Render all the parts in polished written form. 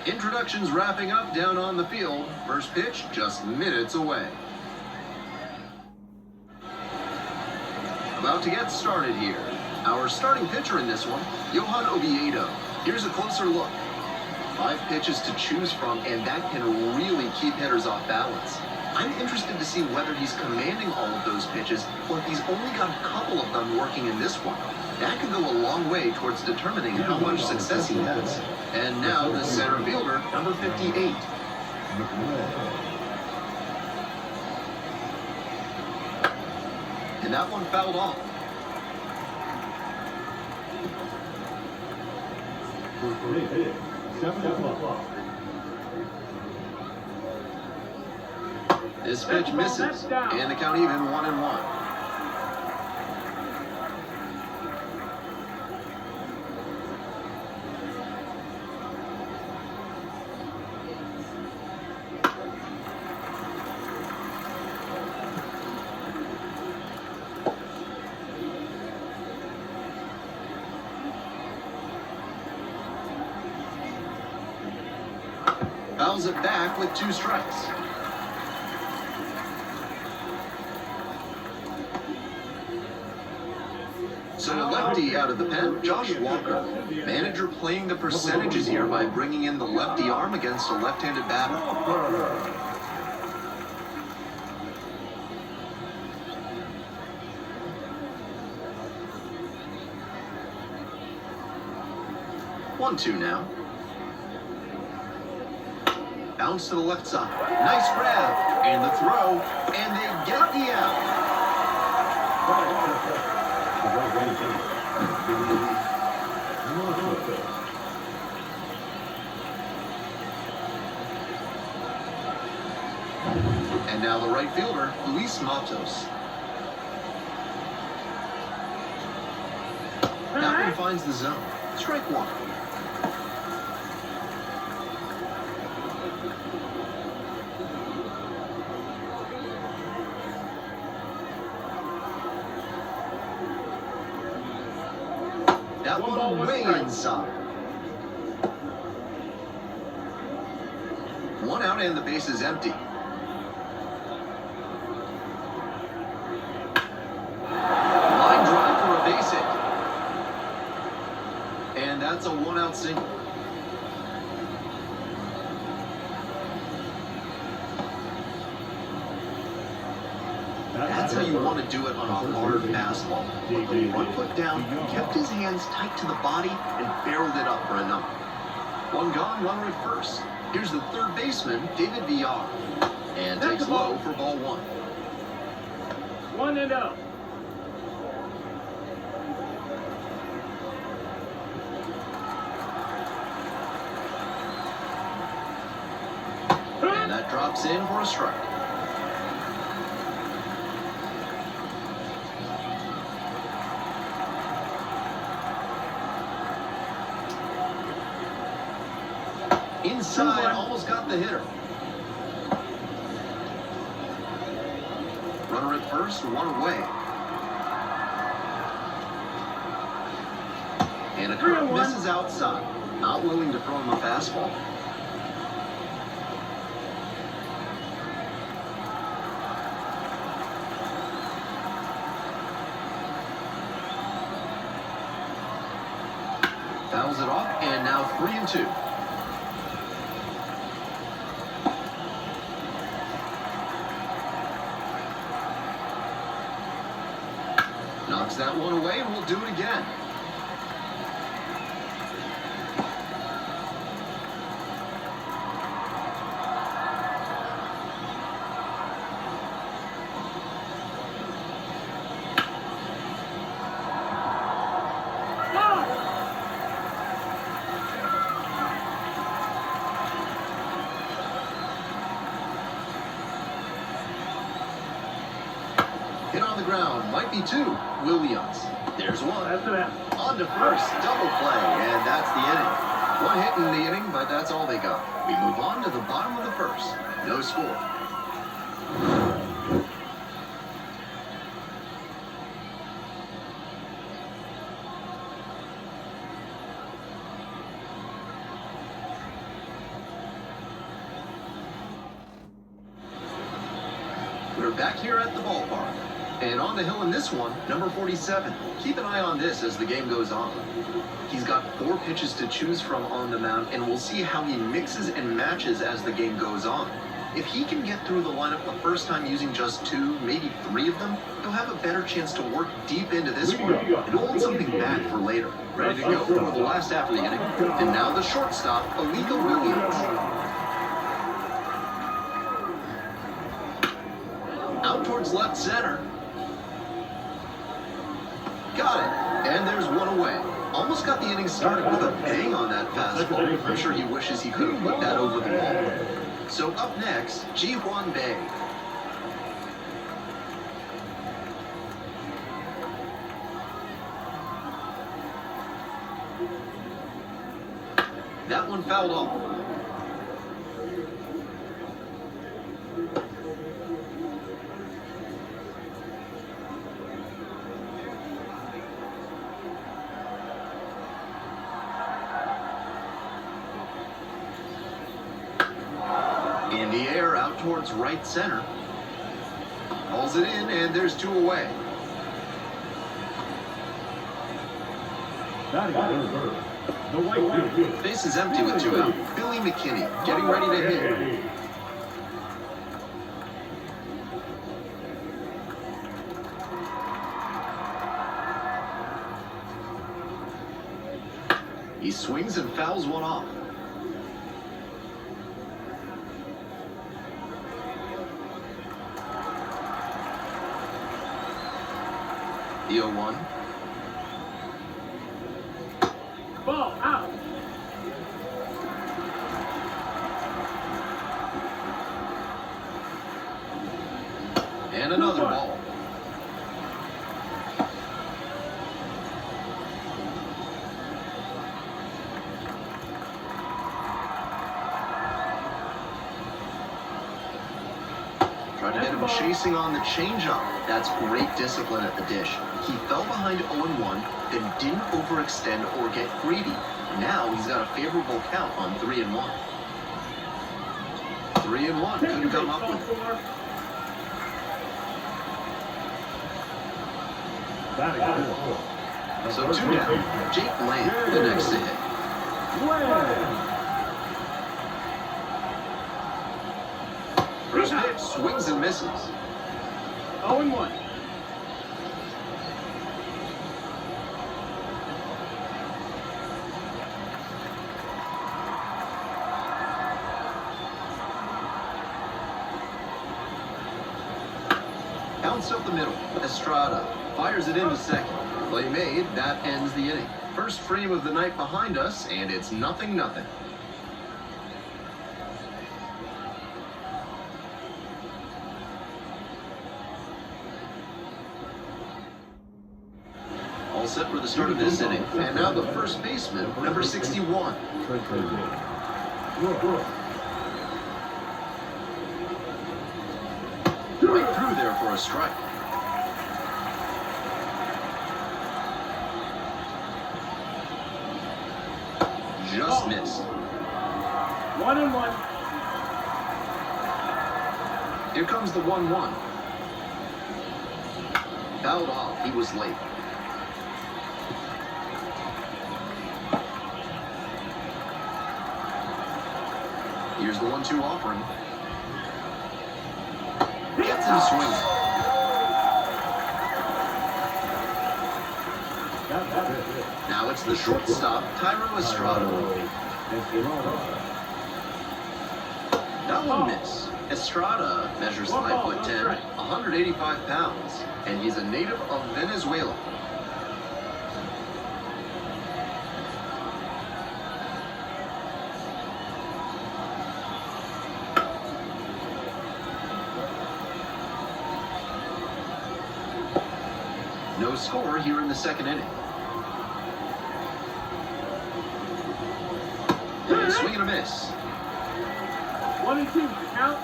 Introductions wrapping up down on the field. First pitch just minutes away. About to get started here. Our starting pitcher in this one, Johan Oviedo. Here's a closer look. 5 pitches to choose from, and that can really keep hitters off balance. I'm interested to see whether he's commanding all of those pitches, or if he's only got a couple of them working in this one. That could go a long way towards determining how much success he has. And now the center fielder, number 58. And that one fouled off. This pitch misses, and the count even 1-1. Fouls it back with 2 strikes. So a lefty out of the pen, Josh Walker. Manager playing the percentages here by bringing in the lefty arm against a left-handed batter. 1-2 now. Bounce to the left side. Nice grab. And the throw. And they get the out. And now the right fielder, Luis Matos. That one finds the zone. Strike 1. That one way inside. 1 out and the base is empty. Line drive for a base hit. And that's a 1-out single. That's how you want to do it on a hard fastball. With the 1 foot down, kept his hands tight to the body and barreled it up for a number. 1 gone, runner at first. Here's the third baseman, David Villar. And takes low for ball 1. 1-0. And that drops in for a strike. Inside, almost got the hitter. Runner at first, 1 away. And a curve misses outside. Not willing to throw him a fastball. Fouls it off, and now 3-2. Knocks that one away, and we'll do it again. Hit on the ground, might be 2. Williams. There's 1. On to first, double play, and that's the inning. 1 hit in the inning, but that's all they got. We move on to the bottom of the first. No score. back here at the ballpark. And on the hill in this one, number 47. Keep an eye on this as the game goes on. He's got 4 pitches to choose from on the mound, and we'll see how he mixes and matches as the game goes on. If he can get through the lineup the first time using just 2, maybe 3 of them, he'll have a better chance to work deep into this one and hold something back for later. Ready to go for the last half of the inning. And now the shortstop, Alito Williams. Out towards left center. Got it. And there's one away. Almost got the inning started with a bang on that fastball. I'm sure he wishes he could have put that over the wall. So up next, Ji-Hwan Bae. That one fouled off. In the air, out towards right center. Pulls it in, and there's 2 away. Base is empty with 2 out. Billy McKinney getting ready to hit. He swings and fouls one off. The 0-1. Ball out. And another ball. Try to get him chasing on the changeup. That's great discipline at the dish. He fell behind 0-1, then didn't overextend or get greedy. Now he's got a favorable count on 3-1. 3-1, couldn't come up with it. So 2 down. Jake Lamb, the next to hit. First pitch, swings and misses. 0-1. Bounce up the middle. Estrada fires it into second. Play made. That ends the inning. First frame of the night behind us, and it's 0-0. All set for the start of this inning. And now the first baseman, number 61. Right through there for a strike. Just missed. 1-1. Here comes the 1-1. Fouled off. He was late. Here's the 1-2 offering. Gets him swinging. Now it's the shortstop, Tyro Estrada. That one missed. Estrada measures 5'10", 185 pounds, and he's a native of Venezuela. No score here in the second inning. And swing and a miss. 1-2. Count.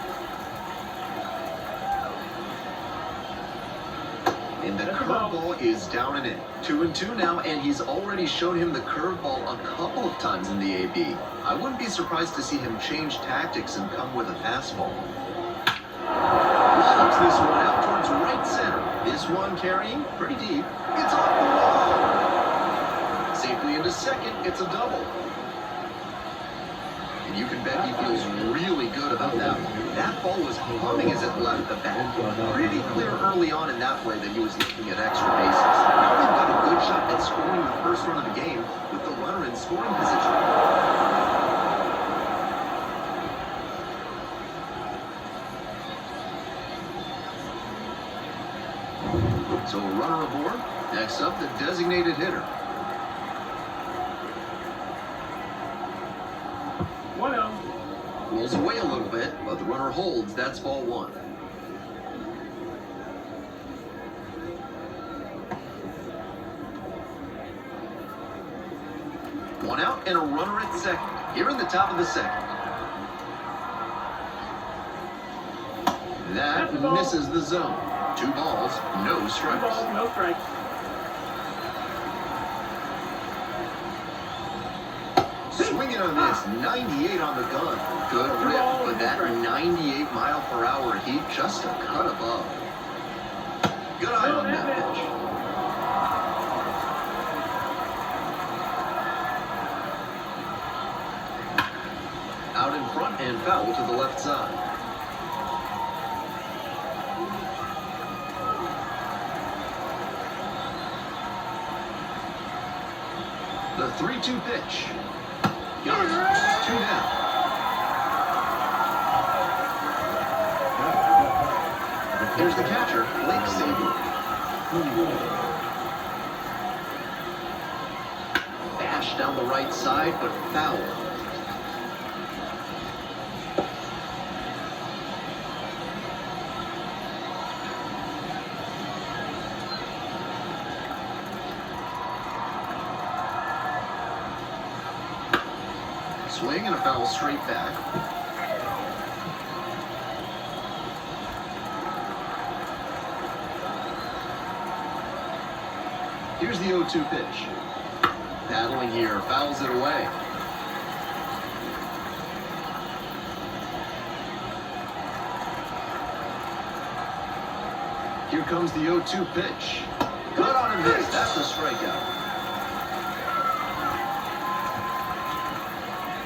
And the curveball is down and in. 2-2 now, and he's already shown him the curveball a couple of times in the AB. I wouldn't be surprised to see him change tactics and come with a fastball. Lobs this one out towards right center. This one carrying pretty deep. It's off the wall. Safely into second. It's a double. And you can bet he feels really good about that one. That ball was humming as it left the bat. Pretty clear early on in that play that he was looking at extra bases. Now they've got a good shot at scoring the first run of the game with the runner in scoring position. So a runner aboard. Next up, the designated hitter. 1-0. Rolls away a little bit, but the runner holds. That's ball one. One out and a runner at second. Here in the top of the second. That misses the zone. 2 balls, no 2 strikes. balls, no strikes. Swinging on this, 98 on the gun. Good rip, but that 98-mile-per-hour heat just a cut above. Good eye on that pitch. Out in front and foul to the left side. The 3-2 pitch. Got it. 2 down. Here's the catcher, Blake Saber. Bash down the right side, but foul. Swing and a foul straight back. Here's the 0-2 pitch. Battling here, fouls it away. Here comes the 0-2 pitch. Good on a miss. That's a strikeout.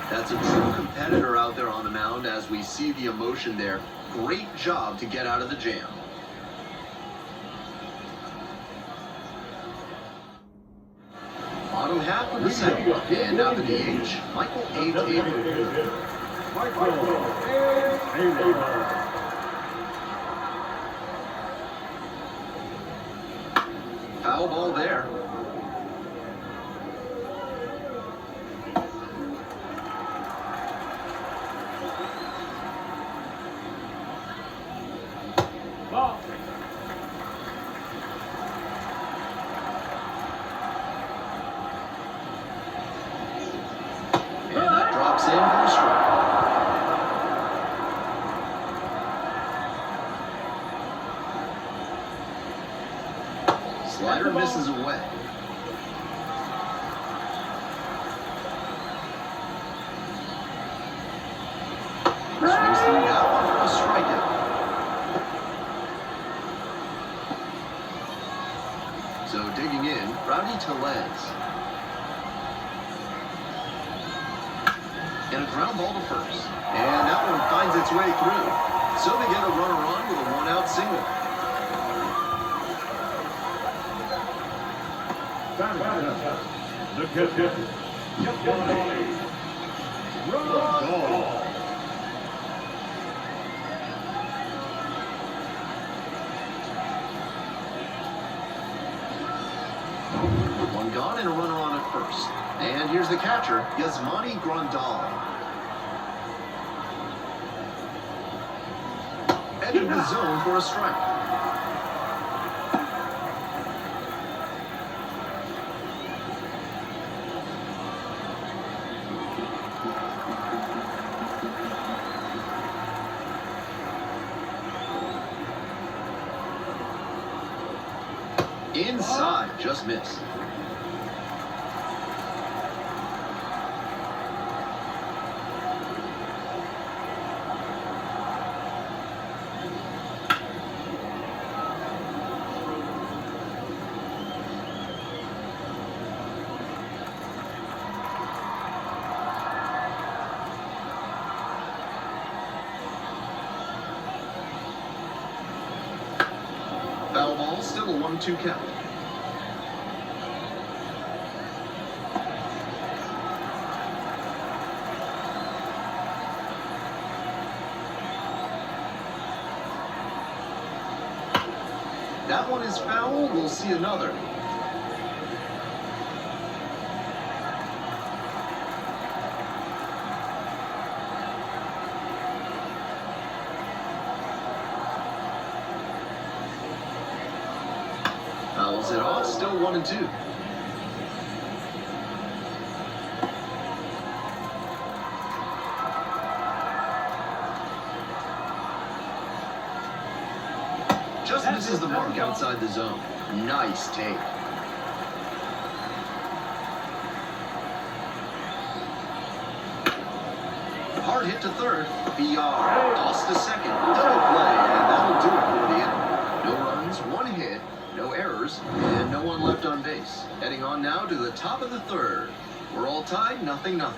That's a true competitor out there on the mound as we see the emotion there. Great job to get out of the jam. Bottom half of the second. And now the DH, Michael A. Taylor. Foul ball there. Ball. And that drops in for a strike. Slider misses away. Swings through that one for a strikeout. So digging in, Rowdy Tellez. And a ground ball to first. And that one finds its way through. So they get a runner on with a 1-out single. The catcher. One gone and a runner on at first. And here's the catcher, Yasmani Grandal. Edge of the zone for a strike. Inside, just missed. Still a 1-2 count. That one is foul. We'll see another. Fouls it off. Still 1-2. Just misses the mark outside the zone. Nice take. Hard hit to third. BR. Toss to second. Double play, and that'll do it for the inning. No runs, one hit, no errors, and no one left on base. Heading on now to the top of the third. We're all tied, 0-0.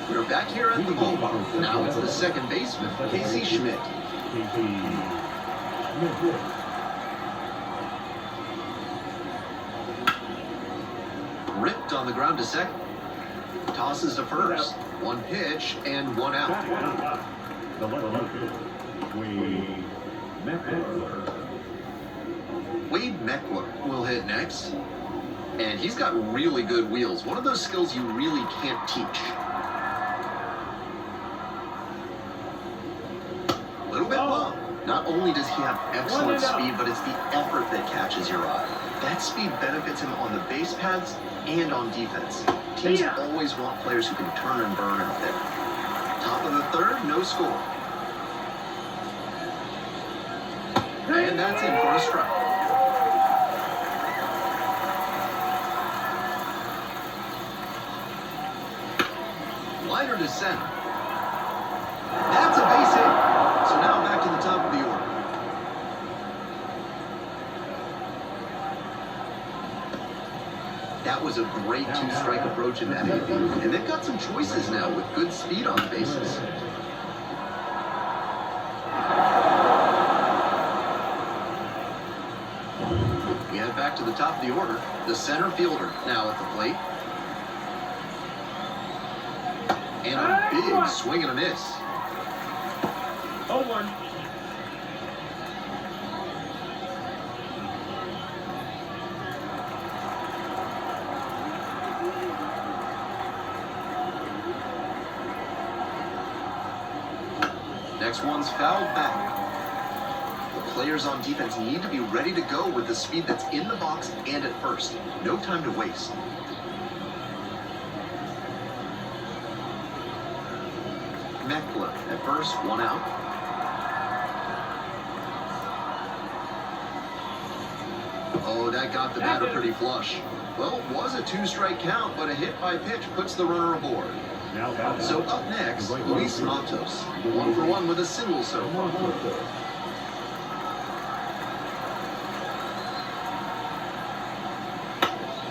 We're back here at the ballpark. Now it's the second baseman, Casey Schmidt. Ripped on the ground to second. Tosses to first. One pitch and one out. Wade Meckler will hit next. And he's got really good wheels. One of those skills you really can't teach. A little bit low. Not only does he have excellent speed, but it's the effort that catches your eye. That speed benefits him on the base paths and on defense. Teams always want players who can turn and burn out there. Top of the third, no score. And that's in for a strike. Liner to center. That's a base hit. So now back to the top of the order. That was a great two-strike approach in that AB. And they've got some choices now with good speed on the bases. We head back to the top of the order. The center fielder now at the plate. And a big swing and a miss. 0-1. Next one's fouled back. The players on defense need to be ready to go with the speed that's in the box and at first. No time to waste. Meckler at first, one out. Oh, that got the batter pretty flush. Well, it was a two-strike count, but a hit by pitch puts the runner aboard. So up next, Luis Matos, 1-for-1 with a single so far.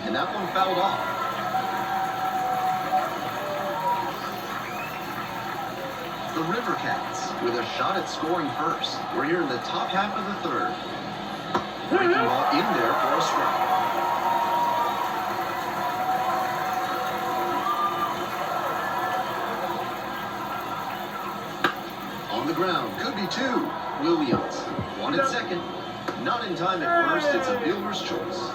And that one fouled off. The River Cats with a shot at scoring first. We're here in the top half of the third. Breaking ball in there for a strike. On the ground, could be two. Williams, one at second. Not in time at first, it's a fielder's choice.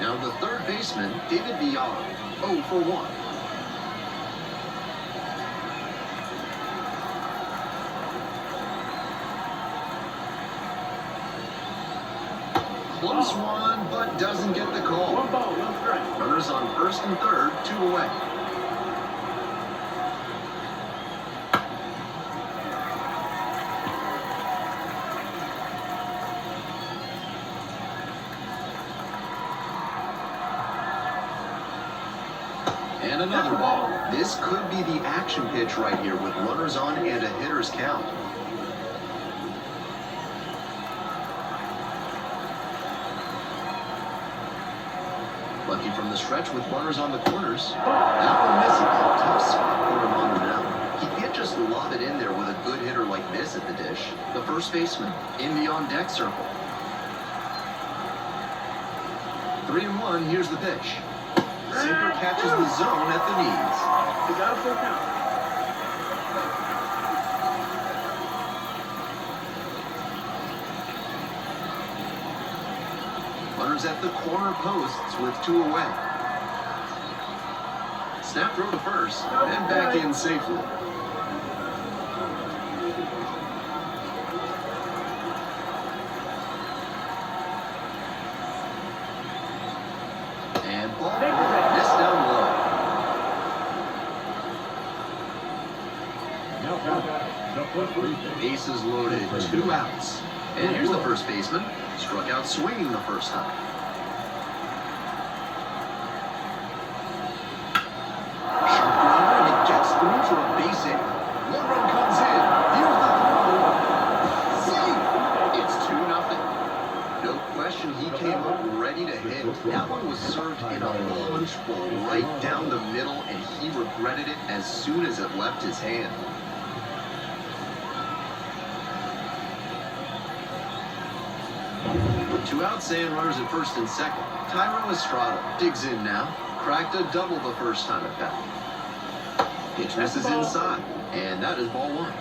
Now the third baseman, David Villar, 0-for-1. Close one, but doesn't get the call. 1 ball, 1 strike. Runners on first and third, 2 away. And another ball. This could be the action pitch right here with runners on and a hitter's count. Down the stretch with runners on the corners. That one misses. Tough spot for him on the mound. He can't just lob it in there with a good hitter like this at the dish. The first baseman in the on-deck circle. 3-1, here's the pitch. Sinker catches the zone at the knees. He got a full count. Runners at the corner posts with 2 away. Snap throw to first, and back in safely. And ball missed down low. Bases loaded, 2 outs. And here's the first baseman. Struck out swinging the first time. Sharp runner, and it gets through for a base hit. 1 run comes in. Here's the throw. See, it's 2-0. No question, he came up ready to hit. That one was served in a punch bowl right down the middle, and he regretted it as soon as it left his hand. Two outs and runners at first and second. Tyro Estrada digs in now. Cracked a double the first time at bat. Pitch misses inside, and that is ball 1.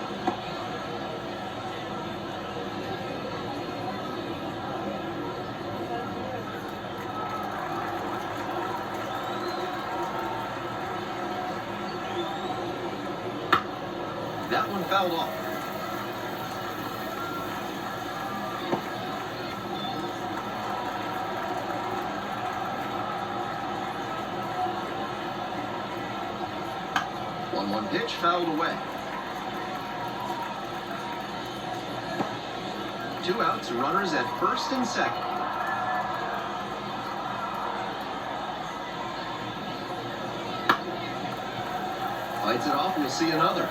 That one fouled off. One pitch fouled away. 2 outs, runners at first and second. Fights it off, we'll see another.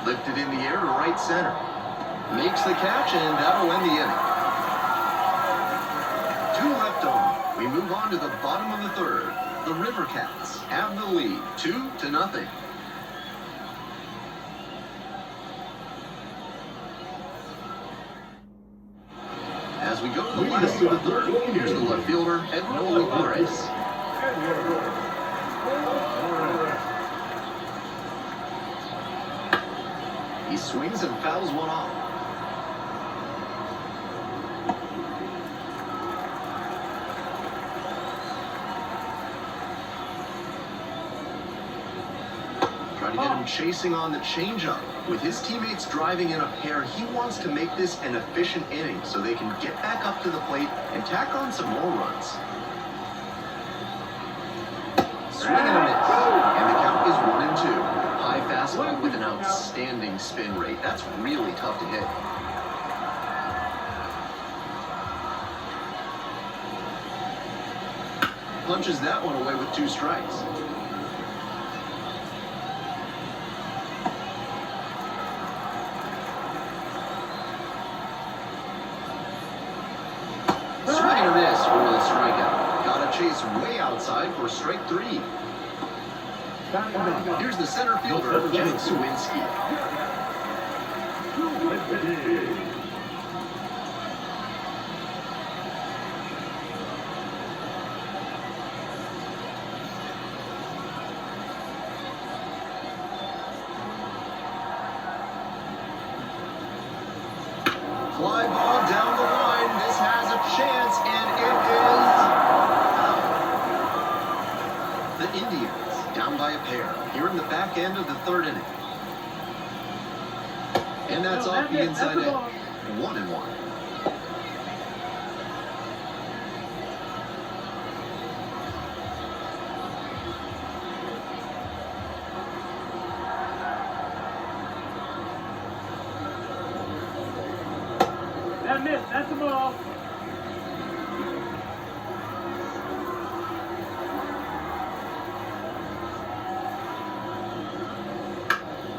Lifted in the air to right center. Makes the catch, and that'll end the inning. 2 left on. We move on to the bottom of the third. The River Cats have the lead, 2-0. As we go to the last of the third, here's the left fielder, Edwin Flores. He swings and fouls one off. Try to get him chasing on the changeup. With his teammates driving in a pair, he wants to make this an efficient inning so they can get back up to the plate and tack on some more runs. Swing and a miss, and the count is 1-2. High fastball with an outstanding spin rate. That's really tough to hit. Punches that one away with 2 strikes. Swing and a miss for the strikeout. Got a chase way outside for strike 3. Here's the center fielder, Jack Sawinski. Fly ball down the line. This has a chance, and it is out. The Indians down by a pair here in the back end of the third inning. And that's off the inside edge. 1-1. That missed. That's the ball.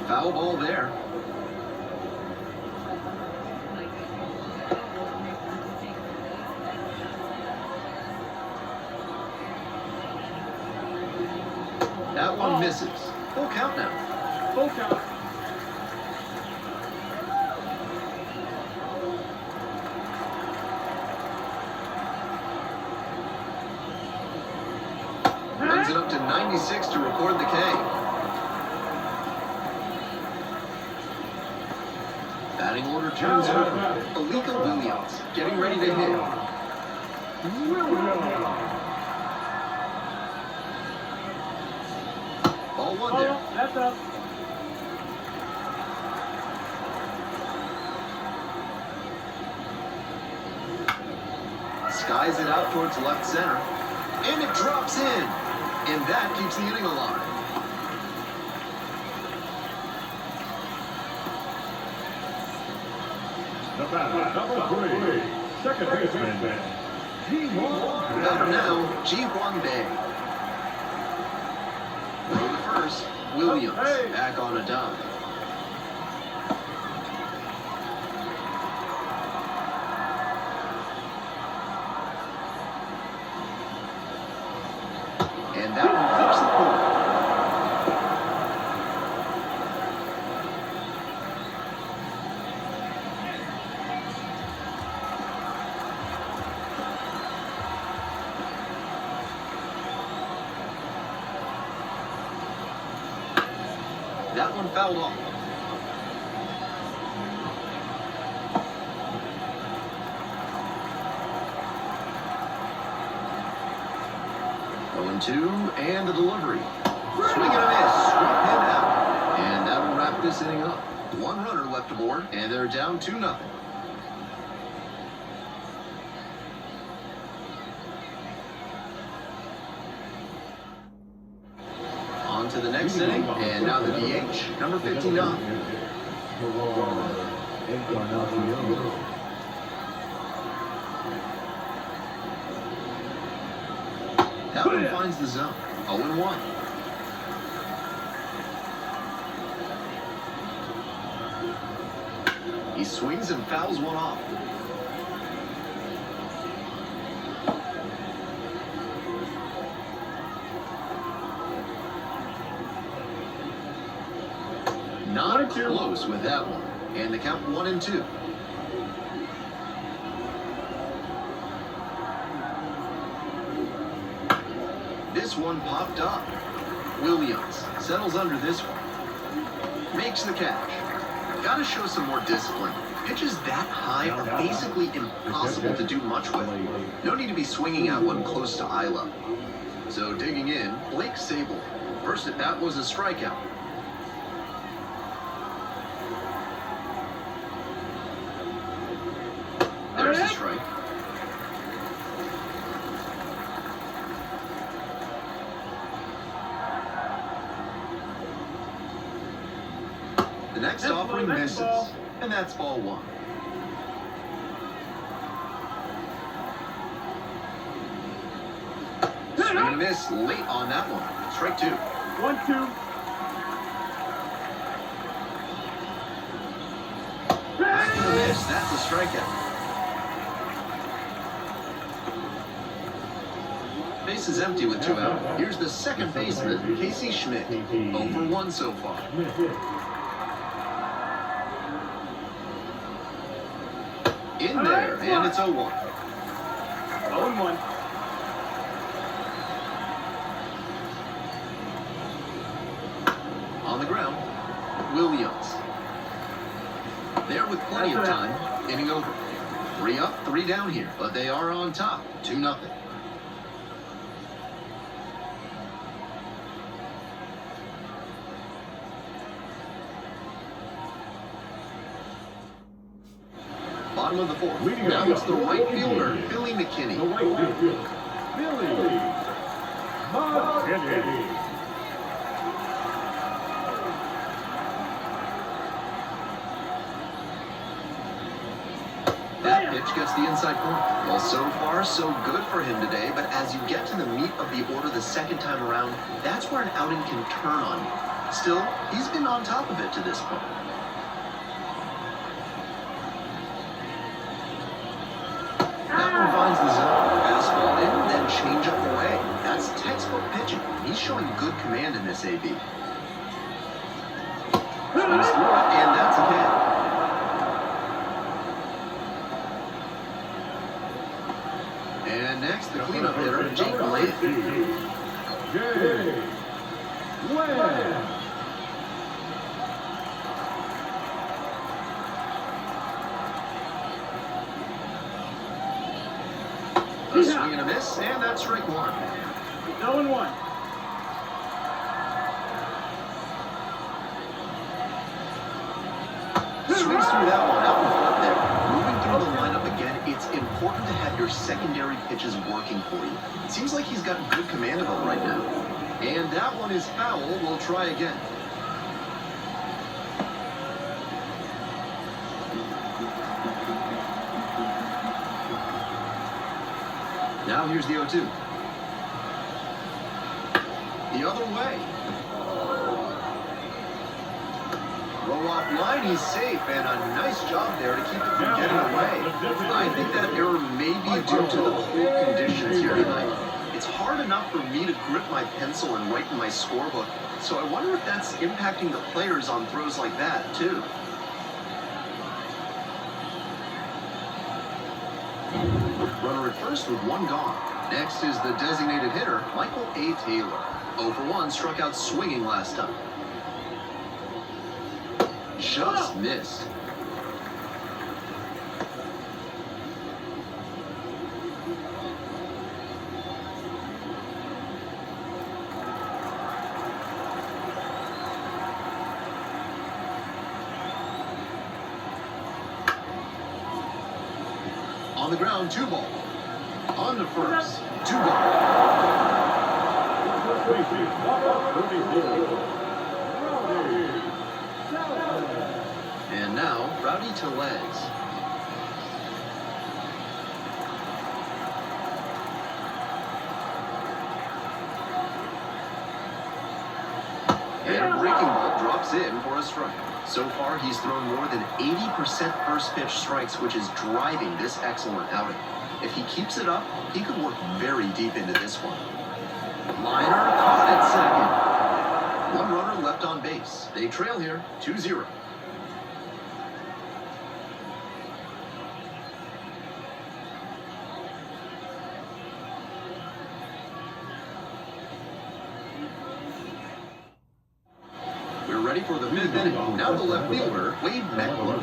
Foul ball there. That one misses. Full count now. Full count. Runs it up to 96 to record the K. Batting order turns over. Alika Williams getting ready to hit. Ball one there. That's up. Skies it out towards left center. And it drops in. And that keeps the inning alive. The batter, number 3, second baseman, Batter now, Ji-Hwan Bae. Throw the first, Williams back on a dive. And that one clips the corner. That one fouled off. Two, and the delivery. Swing and a miss, struck him out. And that'll wrap this inning up. One runner left aboard, and they're down 2-0. On to the next inning, and now the DH, number 59. That one finds the zone. 0-1. He swings and fouls one off. Not close with that one. And the count 1-2. This one popped up. Williams settles under this one. Makes the catch. Gotta show some more discipline. Pitches that high are basically impossible to do much with. No need to be swinging at one close to eye level. So digging in, Blake Sable. First at bat was a strikeout. There's a strike. The next offering misses, and that's ball one. Swing and a miss late on that one. Strike two. 1-2. Back to the miss. That's a strikeout. Base is empty with 2 out. Here's the second baseman, Casey Schmidt. 0-1 so far. In there, and it's 0-1. 0-1. On the ground, Williams. There with plenty of time, inning over. 3 up, 3 down here, but they are on top, 2-0. Bottom of the fourth. Now it's the right fielder, Billy McKinney. The right fielder, Billy McKinney. That pitch gets the inside corner. Well, so far, so good for him today, but as you get to the meat of the order the second time around, that's where an outing can turn on you. Still, he's been on top of it to this point. That one finds the zone. Fastball in, then change up away. That's textbook pitching. He's showing good command in this AB. Swings through it, and that's a hit. And next, the cleanup hitter, Jake Lamb. Jake Lamb. A swing and a miss, and that's strike one. 0-1. Swings through that one, out in front there. Moving through the lineup again, it's important to have your secondary pitches working for you. It seems like he's got good command of them right now. And that one is foul. We'll try again. Now here's the 0-2. The other way. Roll off line, he's safe, and a nice job there to keep it from getting away. I think that error may be due to the cold conditions here tonight. It's hard enough for me to grip my pencil and write in my scorebook, so I wonder if that's impacting the players on throws like that, too. Runner at first with one gone. Next is the designated hitter, Michael A. Taylor. 0 for 1, struck out swinging last time. Just missed. On the ground, 2 ball. On to first, 2 ball. And now, Rowdy Tellez. And a breaking ball drops in for a strike. So far, he's thrown more than 80% first pitch strikes, which is driving this excellent outing. If he keeps it up, he could work very deep into this one. Liner caught at second. 1 runner left on base. They trail here, 2-0. We're ready for the 5th inning. Now the left fielder, Wade Meckler.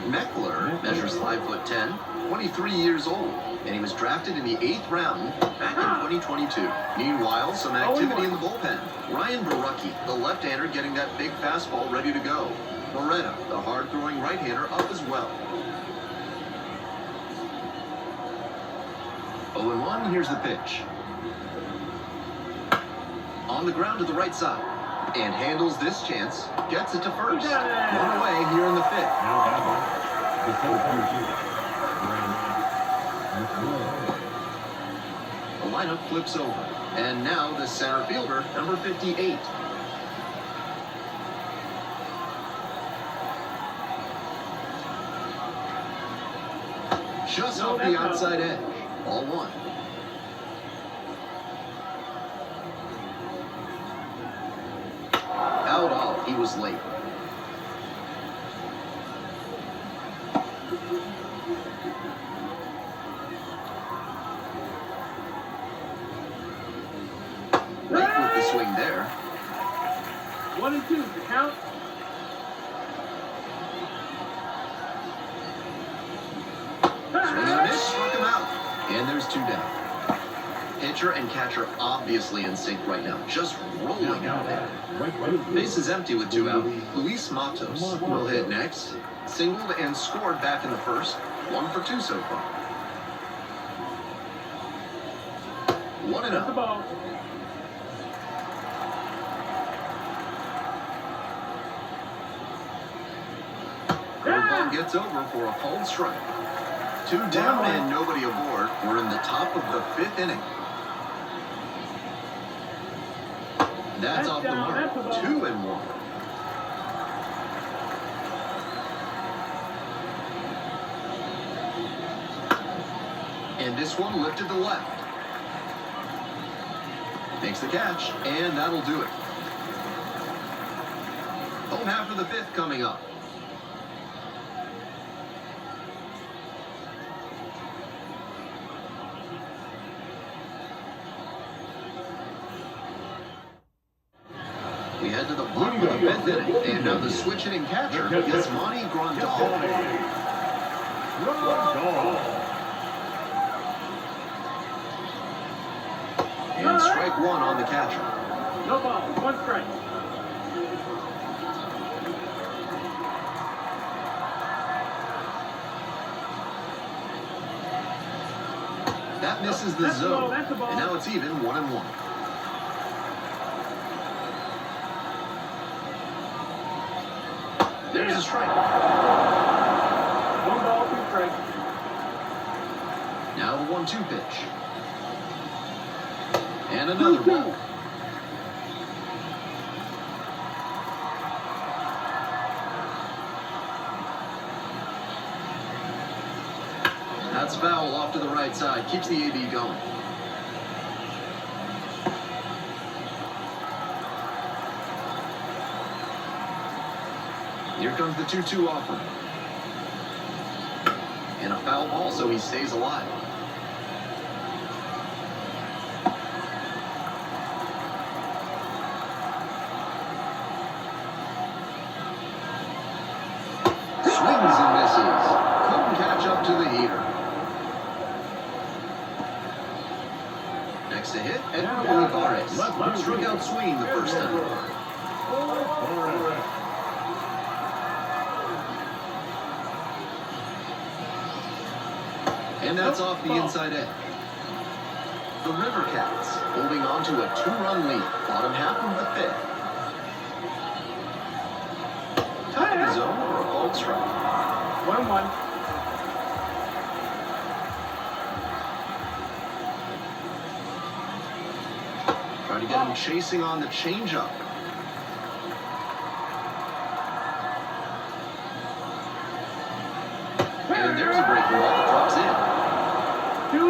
Meckler measures 5'10", 23 years old, and he was drafted in the 8th round back in 2022. Meanwhile, some activity in the bullpen. Ryan Barucki, the left-hander, getting that big fastball ready to go. Moretta, the hard-throwing right-hander, up as well. 0-1, here's the pitch. On the ground to the right side. And handles this chance, gets it to first. 1 away here in the 5th. The lineup flips over. And now the center fielder, number 58. Just off the outside edge. Ball 1. Out off, he was late. Right with the swing there. 1-2, the count. Swing and a miss, struck him out. And there's 2 down. Pitcher and catcher obviously in sync right now, just rolling out there. Base is empty with 2 out. Luis Matos will hit next. Singled and scored back in the first. 1 for 2 so far. 1-0. Curveball and gets over for a called strike. 2 down and nobody aboard. We're in the top of the 5th inning. That's off the mark. 2-1. And this one lifted to left. Makes the catch, and that'll do it. Home half of the 5th coming up. We head to the bottom of the 5th inning, and now the switch hitting catcher is Monty Grandal. And strike 1 on the catcher. No ball, 1 strike. That misses the zone, and now it's even 1-1. There's a strike. 1 ball, 2 strikes. Now the 1-2 pitch. And another ball. That's foul off to the right side. Keeps the AB going. Here comes the 2-2 offer. And a foul ball, so he stays alive. Swings and misses. Couldn't catch up to the heater. Next to hit, Edward Olivares. Struck out swinging the first time. And that's off the inside edge. The River Cats holding on to a 2-run lead. Bottom half of the 5th. Top of the zone for a called strike. 1-1. Trying to get him chasing on the changeup. And there's a breaking ball that drops in. 2-2.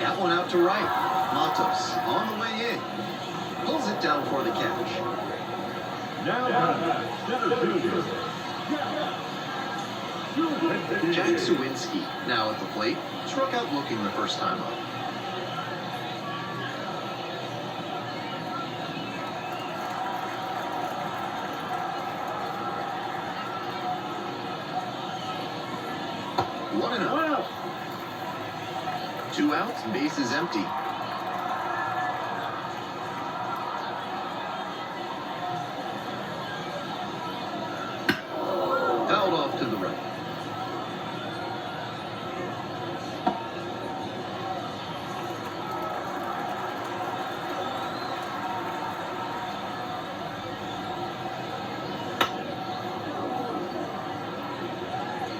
That one out to right. Matos on the way in. Pulls it down for the catch. Now, center fielder. Jack Sawinski now at the plate. Struck out looking the first time up. One and out. 1 out. 2 outs, base is empty. Fouled off to the right.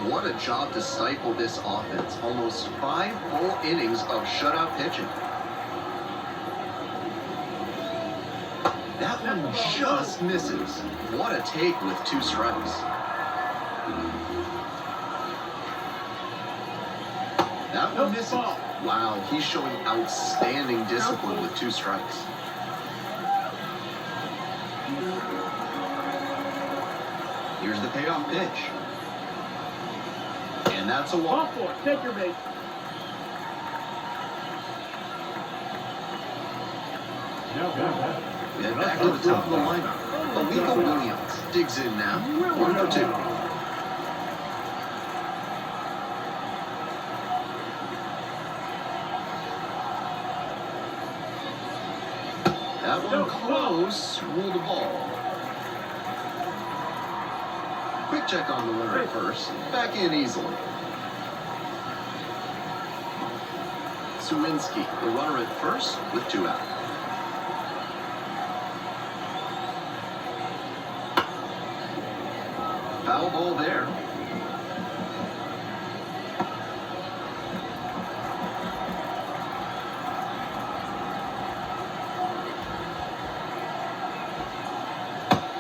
What a job to stifle this offense. Almost 5 full innings of shutout pitching. That one just misses. What a take with 2 strikes. That one misses. Wow, he's showing outstanding discipline with 2 strikes. Here's the payoff pitch. And that's a walk. Ball 4. Take your base. And back to the top of the lineup. Alico Williams digs in now. 1 for 2. That one close. Ruled the ball. Quick check on the runner at first. Back in easily. Sawinski, the runner at first with 2 out. Foul ball there.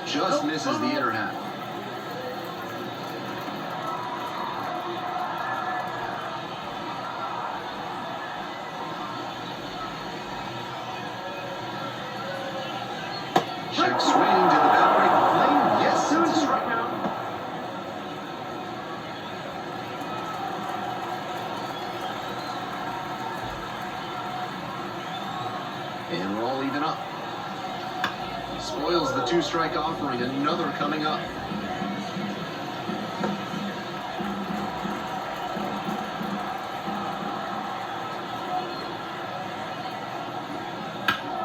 Just misses the inner half. Check swing to the boundary plane. Yes, it's a strikeout. And we're all even up. Spoils the two-strike offering. Another coming up.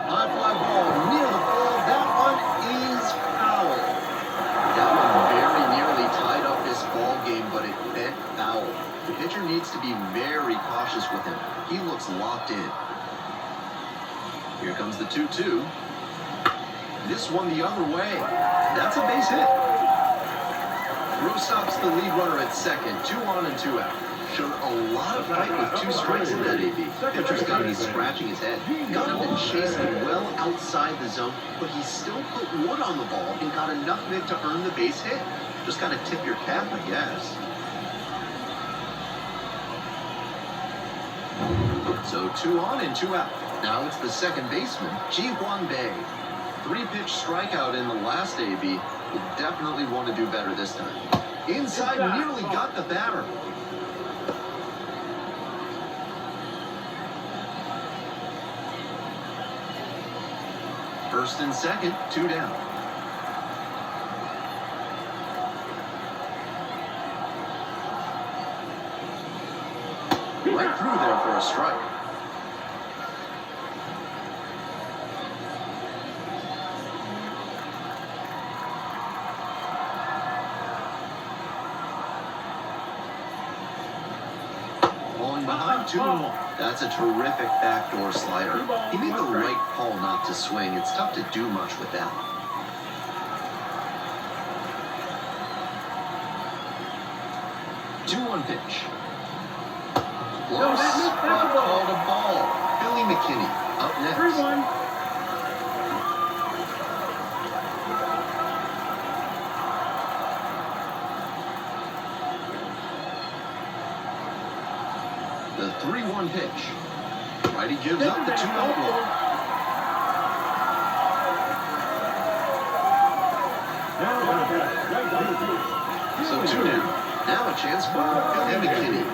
High fly ball near the pole. That one is foul. That one very nearly tied up this ball game, but it went foul. The pitcher needs to be very cautious with him. He looks locked in. Here comes the 2-2. This one the other way. That's a base hit. Throw stops the lead runner at second. 2 on and 2 out. Showed a lot of fight with 2 strikes in that AB. Pitcher's got to be scratching his head. Got him and chasing well outside the zone, but he still put wood on the ball and got enough of it to earn the base hit. Just got to tip your cap, I guess. So 2 on and 2 out. Now it's the second baseman, Ji Hwan Bae. 3-pitch strikeout in the last AB. Will definitely want to do better this time. Inside, nearly got the batter. First and second, 2 down. Right through there for a strike. Falling behind 2-1. That's a terrific backdoor slider. He made the right call not to swing. It's tough to do much with that. Two-one pitch. Close, but called a ball. Billy McKinney up next. 3-1. The 3-1 pitch. Righty gives up the 2-out roll. So 2 down. Now a chance for Billy McKinney.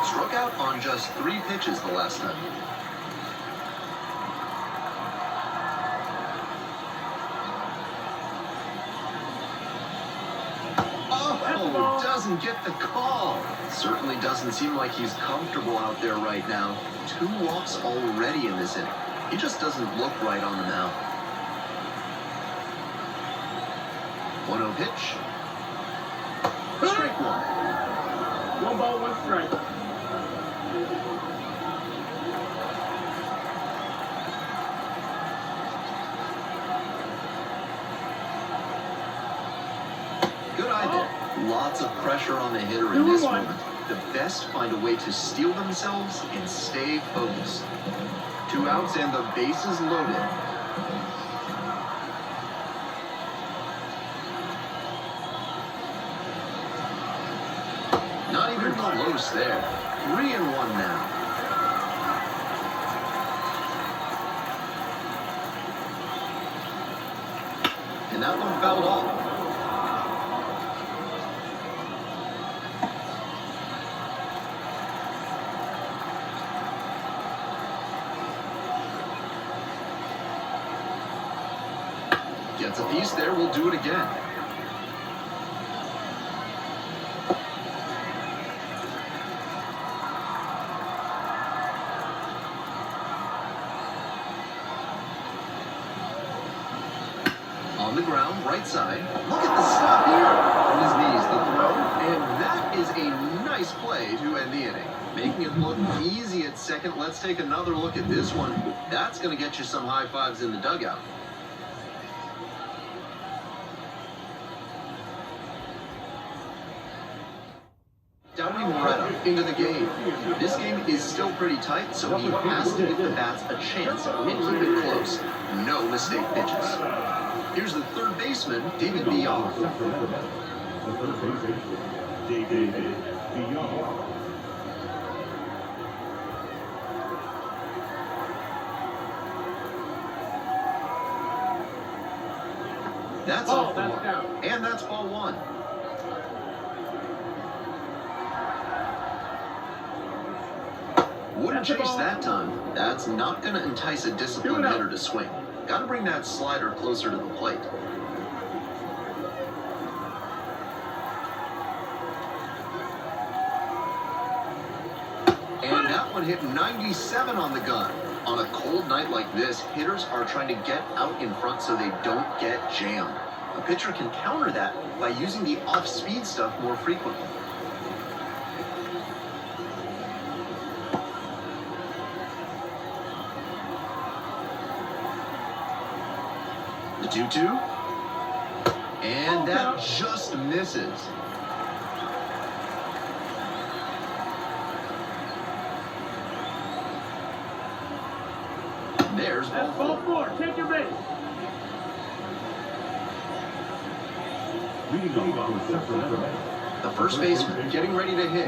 Struck out on just 3 pitches the last time. Oh, doesn't get the call. Certainly doesn't seem like he's comfortable out there right now. 2 walks already in this inning. He just doesn't look right on the mound. 1-0 pitch. Strike 1. 1 ball, 1 strike. Good eye there. Lots of pressure on the hitter in this moment. The best find a way to steel themselves and stay focused. 2 outs and the bases loaded. Not even close there. 3-1 now. And that one fouled off. Gets a piece there, we'll do it again. On the ground, right side. Look at the stop here. On his knees, the throw. And that is a nice play to end the inning. Making it look easy at second. Let's take another look at this one. That's going to get you some high fives in the dugout. Moretta into the game. This game is still pretty tight, so he has to give the bats a chance and keep it close. No mistake pitches. Here's the third baseman, David Villar. The third baseman, David Villar. That's off the mark. And that's ball one. Wouldn't chase that time. That's not going to entice a disciplined hitter to swing. Got to bring that slider closer to the plate. And that one hit 97 on the gun. On a cold night like this, hitters are trying to get out in front so they don't get jammed. A pitcher can counter that by using the off-speed stuff more frequently. The 2-2. And that just misses. There's ball four. Take your base. Leading off with Sacramento. The first baseman getting ready to hit.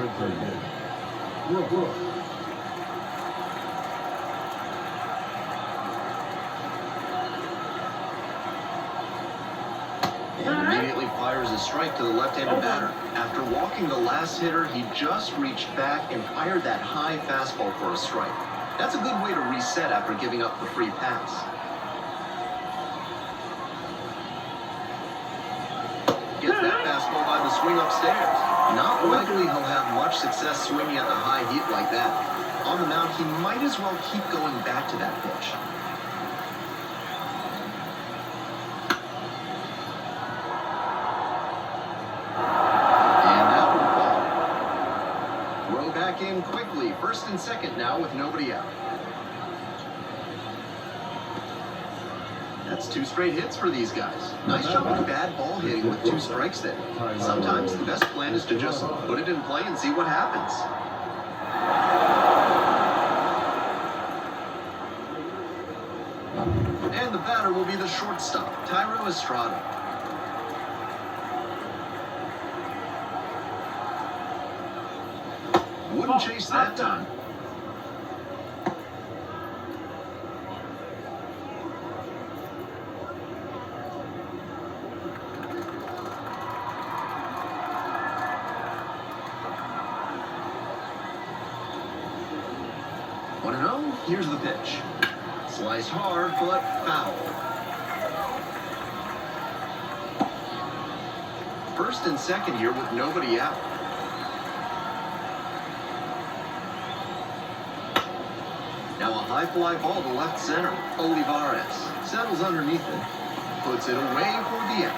And immediately fires a strike to the left-handed batter. After walking the last hitter, he just reached back and fired that high fastball for a strike. That's a good way to reset after giving up the free pass. Gets that fastball by the swing upstairs. Not likely he'll have much success swinging at the high heat like that. On the mound, he might as well keep going back to that pitch. And that one foul. Throw back in quickly. First and second now with nobody out. That's 2 straight hits for these guys. Nice job of bad ball hitting with 2 strikes there. Sometimes the best plan is to just put it in play and see what happens. And the batter will be the shortstop, Tyro Estrada. Wouldn't chase that time. Want to know? Here's the pitch. Sliced hard, but foul. First and second here with nobody out. Now a high fly ball to left center. Olivares settles underneath it. Puts it away for the out.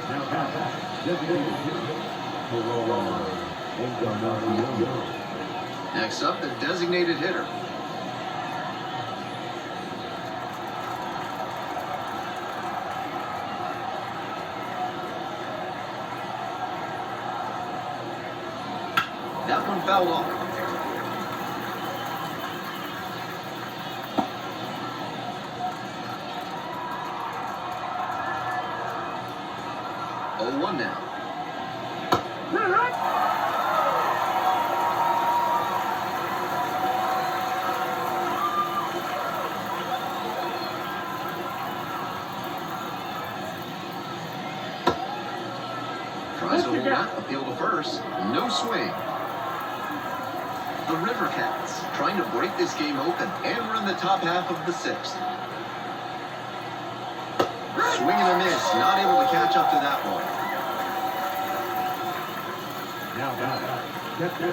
Now designated hitter. Next up, the designated hitter. That one fouled off. Oh, 1 now. Tries to hold up, appeal to first. No swing. The River Cats trying to break this game open, and we're in the top half of the 6th. Swing and a miss, not able to catch up to that one.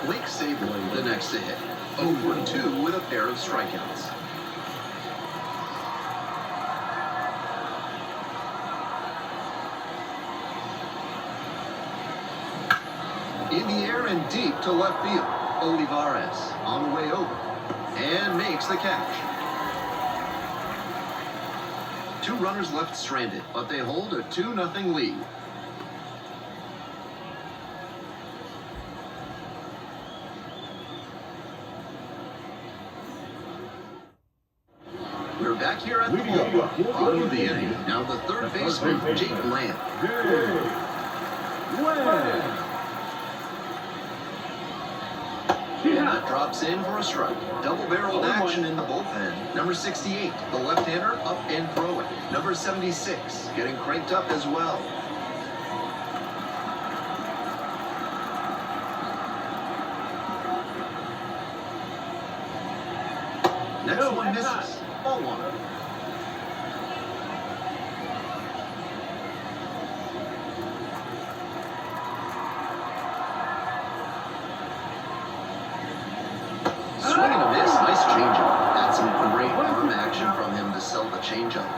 Blake Sable, the next to hit. 0-2 with a pair of strikeouts. In the air and deep to left field. Olivares on the way over and makes the catch. 2 runners left stranded, but they hold a 2-0 lead. We're back here at the ballpark. Bottom of the inning. Now the third baseman, Jake Bland. And that drops in for a strike. Double-barreled action in the bullpen. Number 68, the left-hander, up and throwing. Number 76, getting cranked up as well. Next one misses. Ball one. Swing and a miss. Nice changeup. That's some great arm action from him to sell the changeup.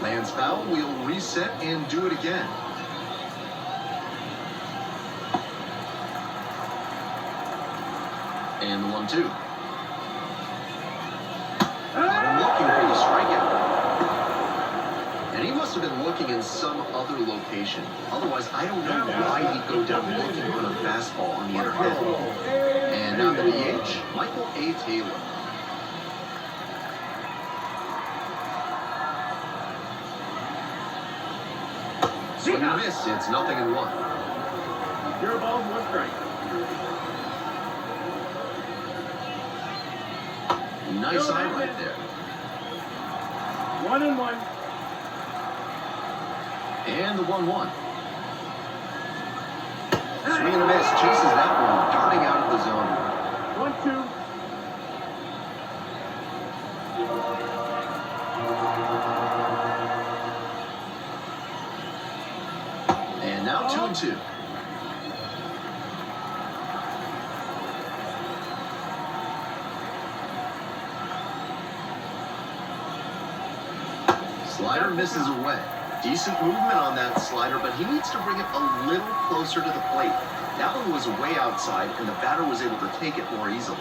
Lands foul. We'll reset and do it again. And the 1-2. Looking for the strikeout. And he must have been looking in some other location. Otherwise, I don't know why he'd go down looking for a fastball on the other head. And now the DH, Michael A. Taylor. Swing and a miss. It's 0-1. 0 balls, 1 strike. Nice eye right there. 1-1. And the 1-1. Swing and a miss. Chases that one. Darting out of the zone. 1-2. And now 2-2. Slider misses away. Decent movement on that slider, but he needs to bring it a little closer to the plate. That one was way outside, and the batter was able to take it more easily.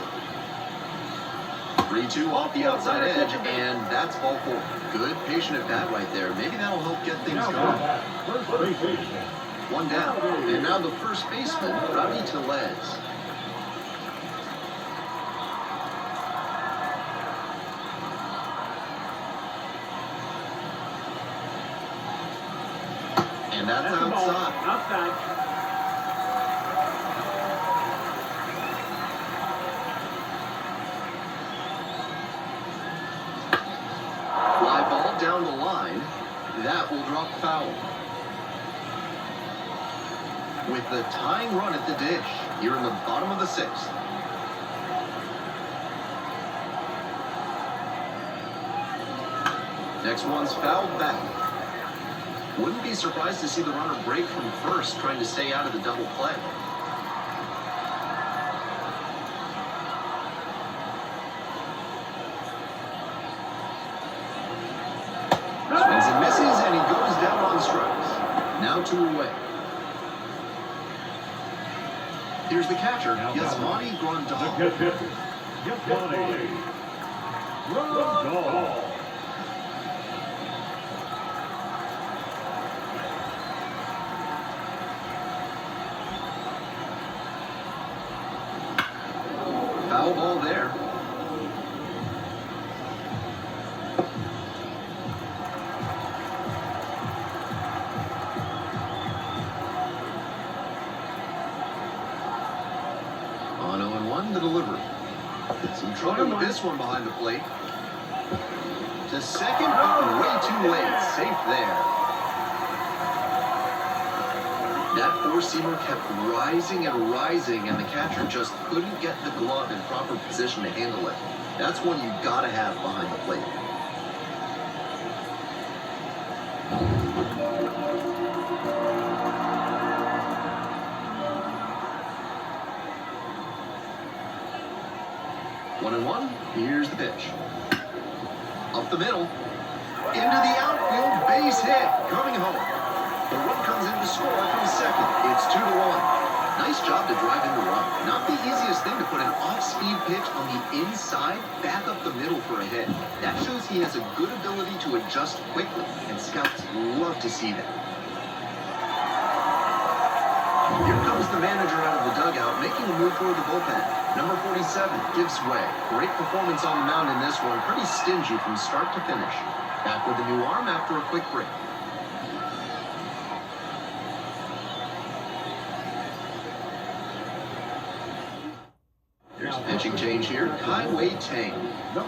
3-2 off the outside edge, and that's ball 4. Good patient at bat right there. Maybe that'll help get things going. One down, and now the first baseman, Ravi Tellez. And that's outside. Outside. Fly ball down the line. That will drop foul. With the tying run at the dish here in the bottom of the 6th. Next one's fouled back. Wouldn't be surprised to see the runner break from first, trying to stay out of the double play. Swings and misses, and he goes down on strikes. Now 2 away. Here's the catcher, Yasmani Grandal. Yasmani Grandal. Foul ball there. On 0-1, the delivery. Some trouble with this one behind the plate. To second, but way too late. Safe there. That four-seamer kept rising and rising, and the catcher just couldn't get the glove in proper position to handle it. That's one you gotta have behind the plate. One and one, here's the pitch. Up the middle, into the outfield, base hit, coming home. The run comes in to score from second. It's 2-1. Nice job to drive in the run. Not the easiest thing to put an off-speed pitch on the inside, back up the middle for a hit. That shows he has a good ability to adjust quickly, and scouts love to see that. Here comes the manager out of the dugout, making a move toward the bullpen. Number 47 gives way. Great performance on the mound in this one. Pretty stingy from start to finish. Back with a new arm after a quick break. Here's a pitching change here. Highway Tang.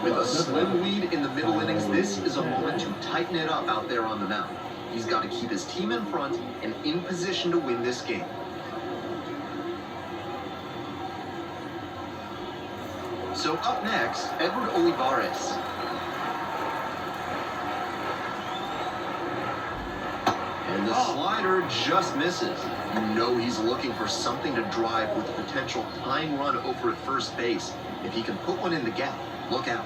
With a slim lead in the middle innings, this is a moment to tighten it up out there on the mound. He's got to keep his team in front and in position to win this game. So up next, Edward Olivares. And the slider just misses. You know he's looking for something to drive with a potential tying run over at first base. If he can put one in the gap, look out.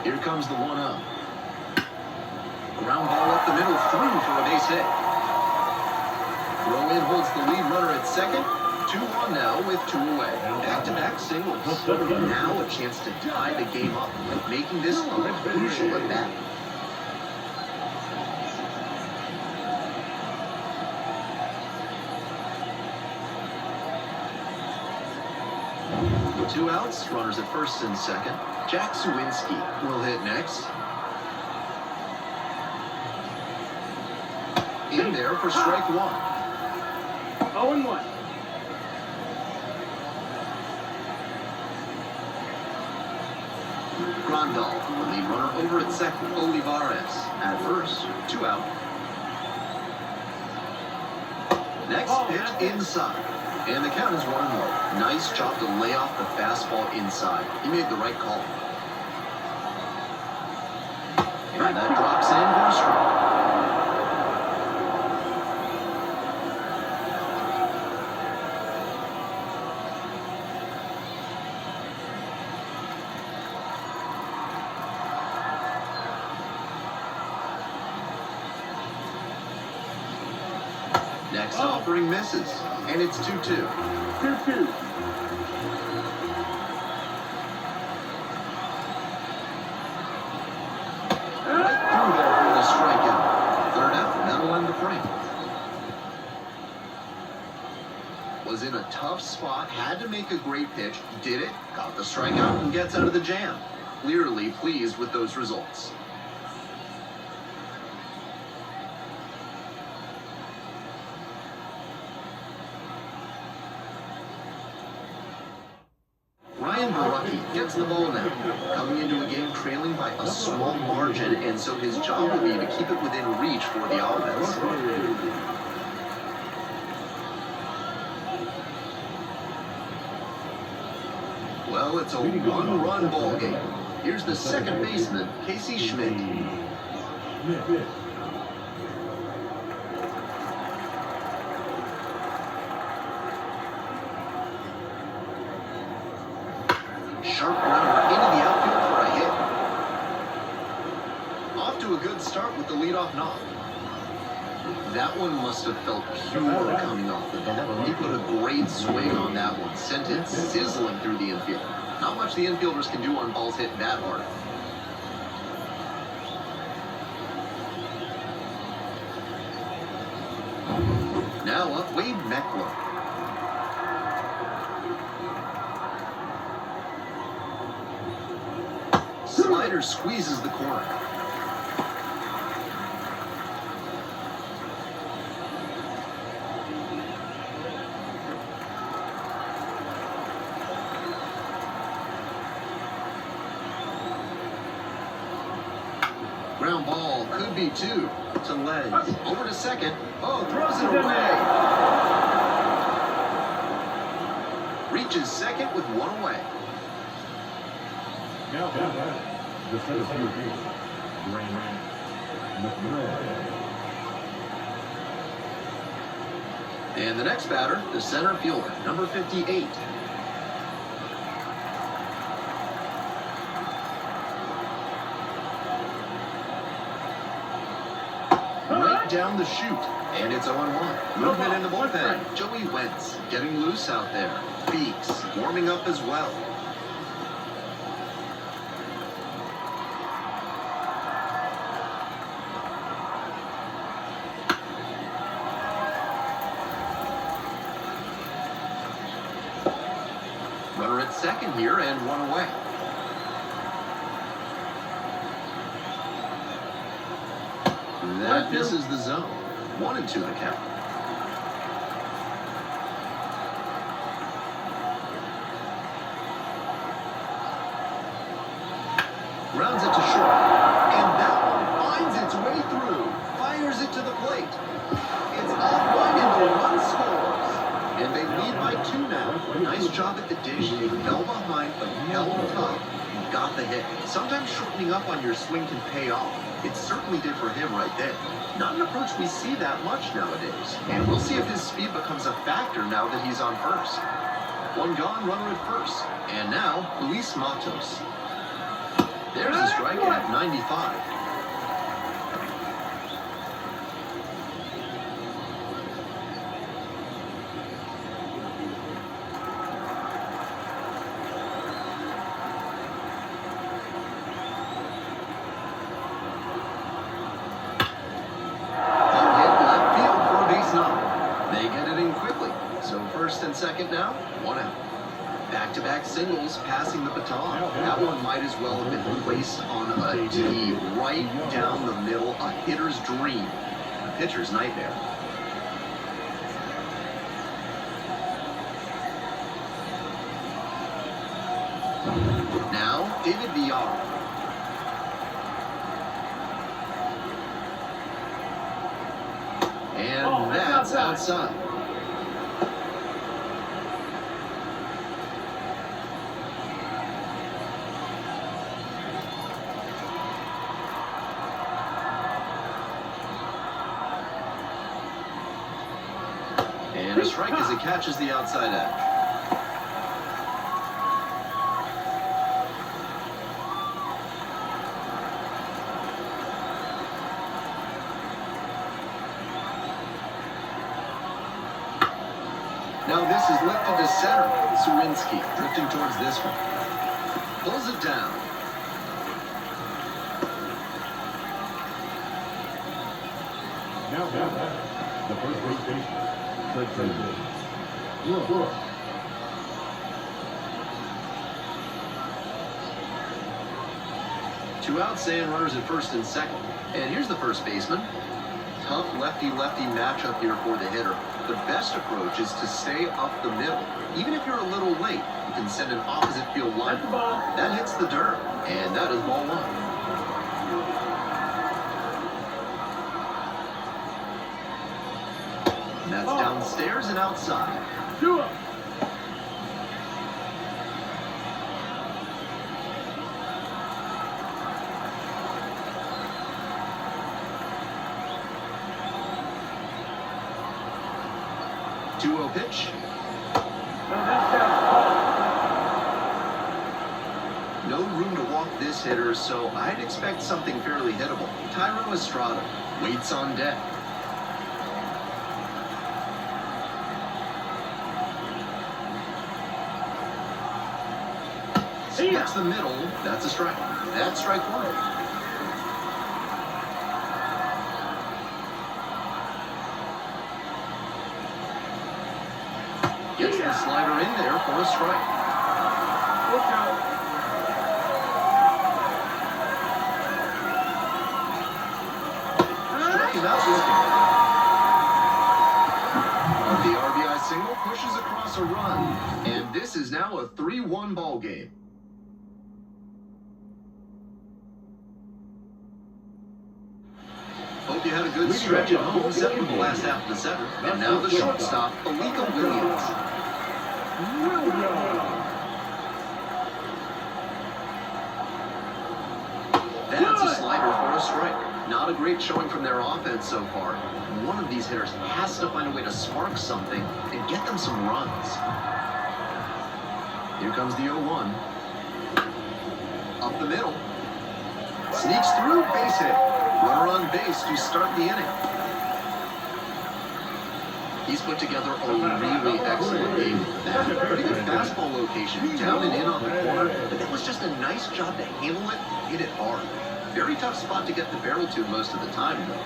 Here comes the 1-0. Ground ball up the middle, through for a base hit. Throw in holds the lead runner at second. 2-1 now with 2 away. Back-to-back singles. Now a chance to tie the game up, making this a crucial at bat. With 2 outs, runners at first and second. Jack Suwinski will hit next. In there for strike 1. 0-1. Grandal, the lead runner over at second. Olivares at first. 2 out. Next pitch inside. And the count is 1-0. Nice job to lay off the fastball inside. He made the right call. And that drops in for a strike. Next offering misses, and it's 2-2. 2-2. Right through there for the strikeout. Third out, that'll end the frame. Was in a tough spot, had to make a great pitch, did it, got the strikeout, and gets out of the jam. Clearly pleased with those results. Gets the ball now, coming into a game trailing by a small margin, and so his job will be to keep it within reach for the offense. Well, it's a one-run ball game. Here's the second baseman, Casey Schmidt. Sharp runner into the outfield for a hit. Off to a good start with the leadoff knock. That one must have felt pure coming off the bat. He put a great swing on that one, sent it sizzling through the infield. Not much the infielders can do on balls hit that hard. Now up Wade Meckler. Slider squeezes the corner. Ground ball could be 2 to legs. Over to second. Oh, throws it away. Reaches second with 1 away. Now, the center field, And the next batter, the center fielder, number 58. Right down the chute, and it's 0-1. Movement in the bullpen. Joey Wentz getting loose out there. Beeks warming up as well. second here and one away. That misses the zone. 1-2 the count. Grounds it to short. And that one finds its way through. Fires it to the plate. It's off right into run scores. And they lead by 2 now. Nice job at the dish. They fell behind, but held tough and got the hit. Sometimes shortening up on your swing can pay off. It certainly did for him right there. Not an approach we see that much nowadays. And we'll see if his speed becomes a factor now that he's on first. One gone, runner at first. And now, Luis Matos. There's a strike at 95. Second now, 1 out. Back-to-back singles, passing the baton. That one might as well have been placed on a tee right down the middle, a hitter's dream, a pitcher's nightmare. Now, David Villar. And that's outside. And a strike as it catches the outside edge. Now this is lifted to center. Surinsky drifting towards this one. Pulls it down. Now, the first base baseman. Two outs and runners at first and second. And here's the first baseman. Tough lefty-lefty matchup here for the hitter. The best approach is to stay up the middle. Even if you're a little late, you can send an opposite field line. That hits the dirt, and that is ball 1. That's downstairs and outside. 2 up. Pitch. No room to walk this hitter, so I'd expect something fairly hittable. Tyro Estrada waits on deck. Skips the middle. That's a strike. That's strike 1. Gets the slider in there for a strike. Look out. Struck him out looking. The RBI single pushes across a run. And this is now a 3-1 ball game. Hope you had a good stretch at home, except for the last half of the 7th. And now the shortstop, Alika Williams. That's a slider for a strike. Not a great showing from their offense so far. One of these hitters has to find a way to spark something and get them some runs. Here comes the 0-1. Up the middle. Sneaks through, base hit. Runner on base to start the inning. He's put together a really excellent game with that. Pretty good fastball location, down and in on the corner, but that was just a nice job to handle it, hit it hard. Very tough spot to get the barrel to most of the time, though.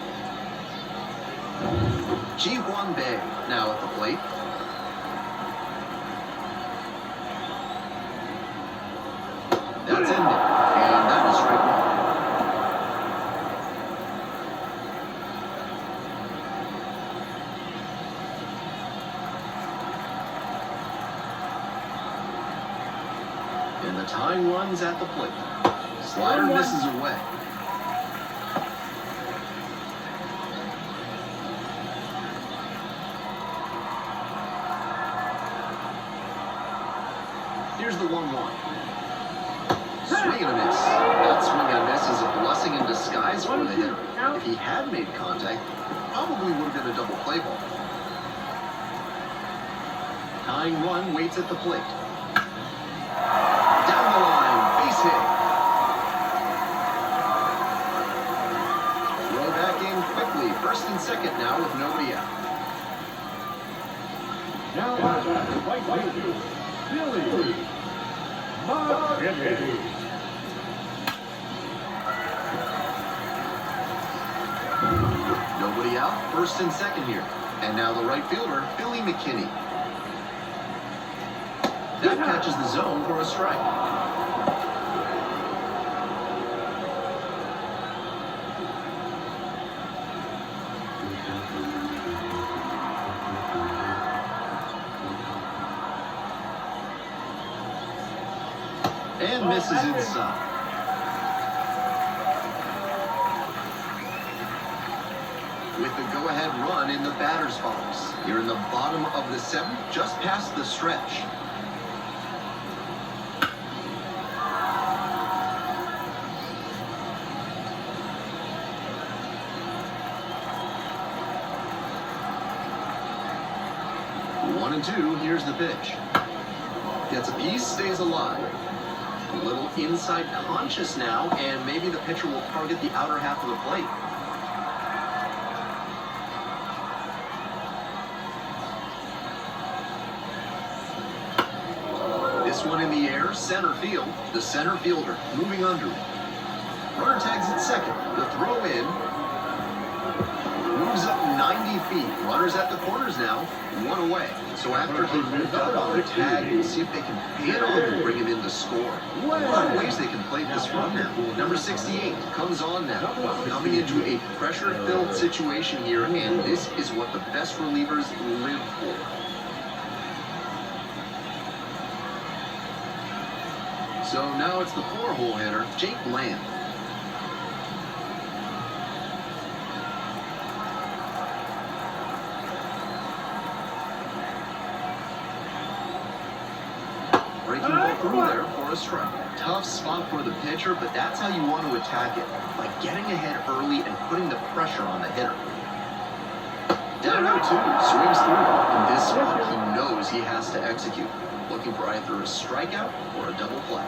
Ji-Hwan Bae, now at the plate. That's in there, and that is strike one. And the tying run's at the plate. Slider misses away. Here's the 1-1. Swing and a miss. That swing and a miss is a blessing in disguise for the hitter. If he had made contact, probably would have been a double play ball. Tying run waits at the plate. Down the line, base hit. Throw back in quickly. First and second now with nobody out. Now at bat, right fielder, Billy McKinney. Nobody out, first and second here. And now the right fielder, Billy McKinney. That catches the zone for a strike. And misses inside. With the go-ahead run in the batter's box. Here in the bottom of the seventh, just past the stretch. One and two, here's the pitch. Gets a piece, stays alive. A little inside conscious now, and maybe the pitcher will target the outer half of the plate. This one in the air, center field. The center fielder moving under it. Runner tags at second. The throw in. Moves up 90 feet. Runners at the corners now. One away. So after he moved up on the tag, we'll see if they can pay it on and bring him in to score. A lot of ways they can play this run now. Number 68 comes on now. Coming into a pressure-filled situation here, and this is what the best relievers live for. So now it's the 4-hole hitter, Jake Lamb. Breaking ball through there for a strike. Tough spot for the pitcher, but that's how you want to attack it. By getting ahead early and putting the pressure on the hitter. Down 0-2, swings through. In this spot, he knows he has to execute. Looking for either a strikeout or a double play.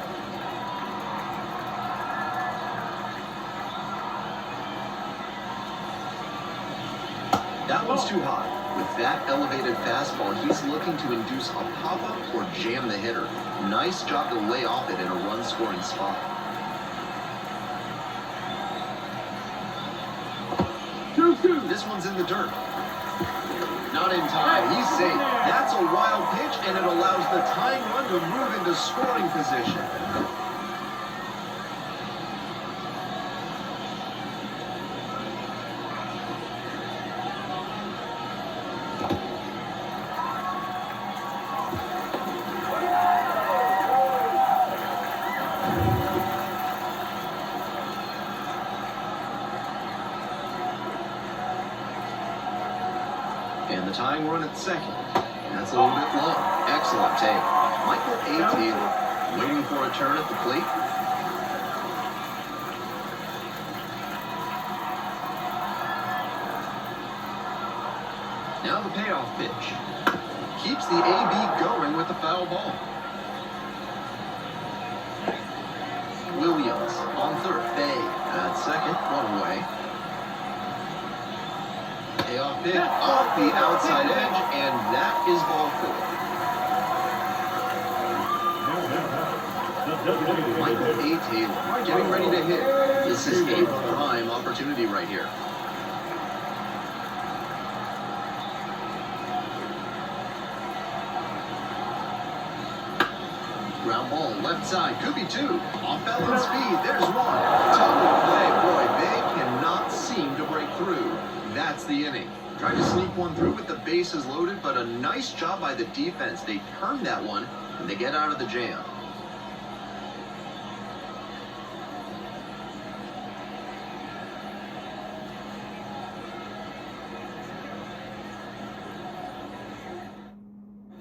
That one's too high. With that elevated fastball, he's looking to induce a pop-up or jam the hitter. Nice job to lay off it in a run-scoring spot. 2-2. This one's in the dirt. Not in time. He's safe. That's a wild pitch, and it allows the tying run to move into scoring position. And the tying run at second. That's a little bit low. Excellent take. Michael A. Taylor waiting for a turn at the plate. Now the payoff pitch. Keeps the AB going with the foul ball. Williams on third. Bay at second. One away. Payoff pitch off the outside edge, and that is ball four. Michael A. Taylor getting ready to hit. This is a prime opportunity right here. Ground ball, left side, could be two. Off balance speed, there's one. Total play, boy, they cannot seem to break through. That's the inning. Tried to sneak one through with the bases loaded, but a nice job by the defense. They turned that one, and they get out of the jam.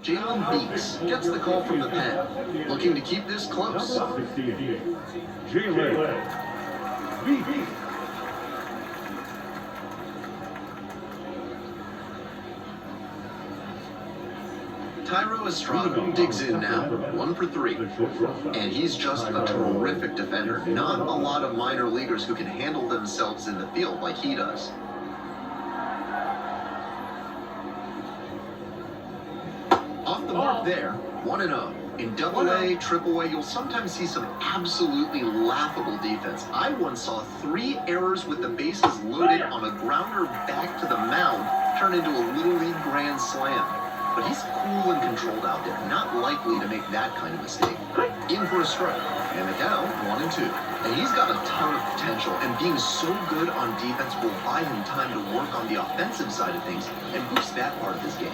Jalen Beeks gets the call from the pen, looking to keep this close. Jalen Beeks. Tyro Estrada digs in now, 1 for 3. And he's just a terrific defender. Not a lot of minor leaguers who can handle themselves in the field like he does. Off the mark there, 1-0. In Double-A, Triple-A, you'll sometimes see some absolutely laughable defense. I once saw 3 errors with the bases loaded on a grounder back to the mound turn into a Little League grand slam. But he's cool and controlled out there, not likely to make that kind of mistake. In for a strike, and the count 1-2. And he's got a ton of potential, and being so good on defense will buy him time to work on the offensive side of things and boost that part of his game.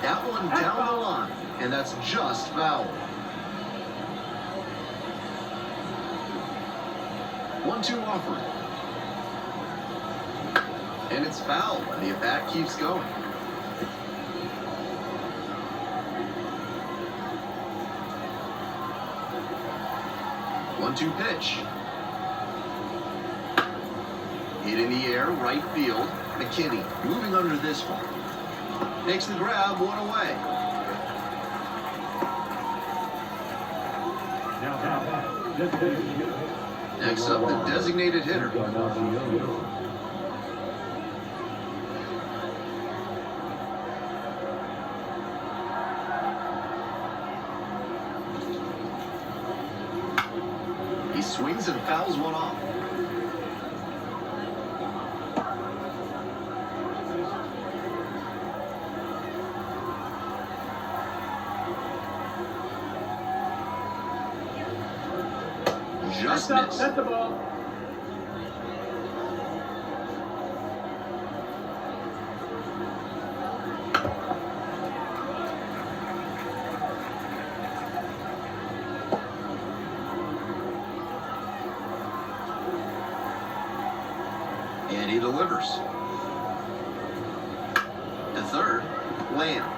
That one down the line, and that's just foul. 1-2 offering. And it's foul, and the at-bat keeps going. 1-2 pitch. Hit in the air, right field. McKinney moving under this one. Makes the grab, one away. Next up, the designated hitter. He swings and fouls one off. Just missed. That's the ball. And he delivers. To third, Lamb.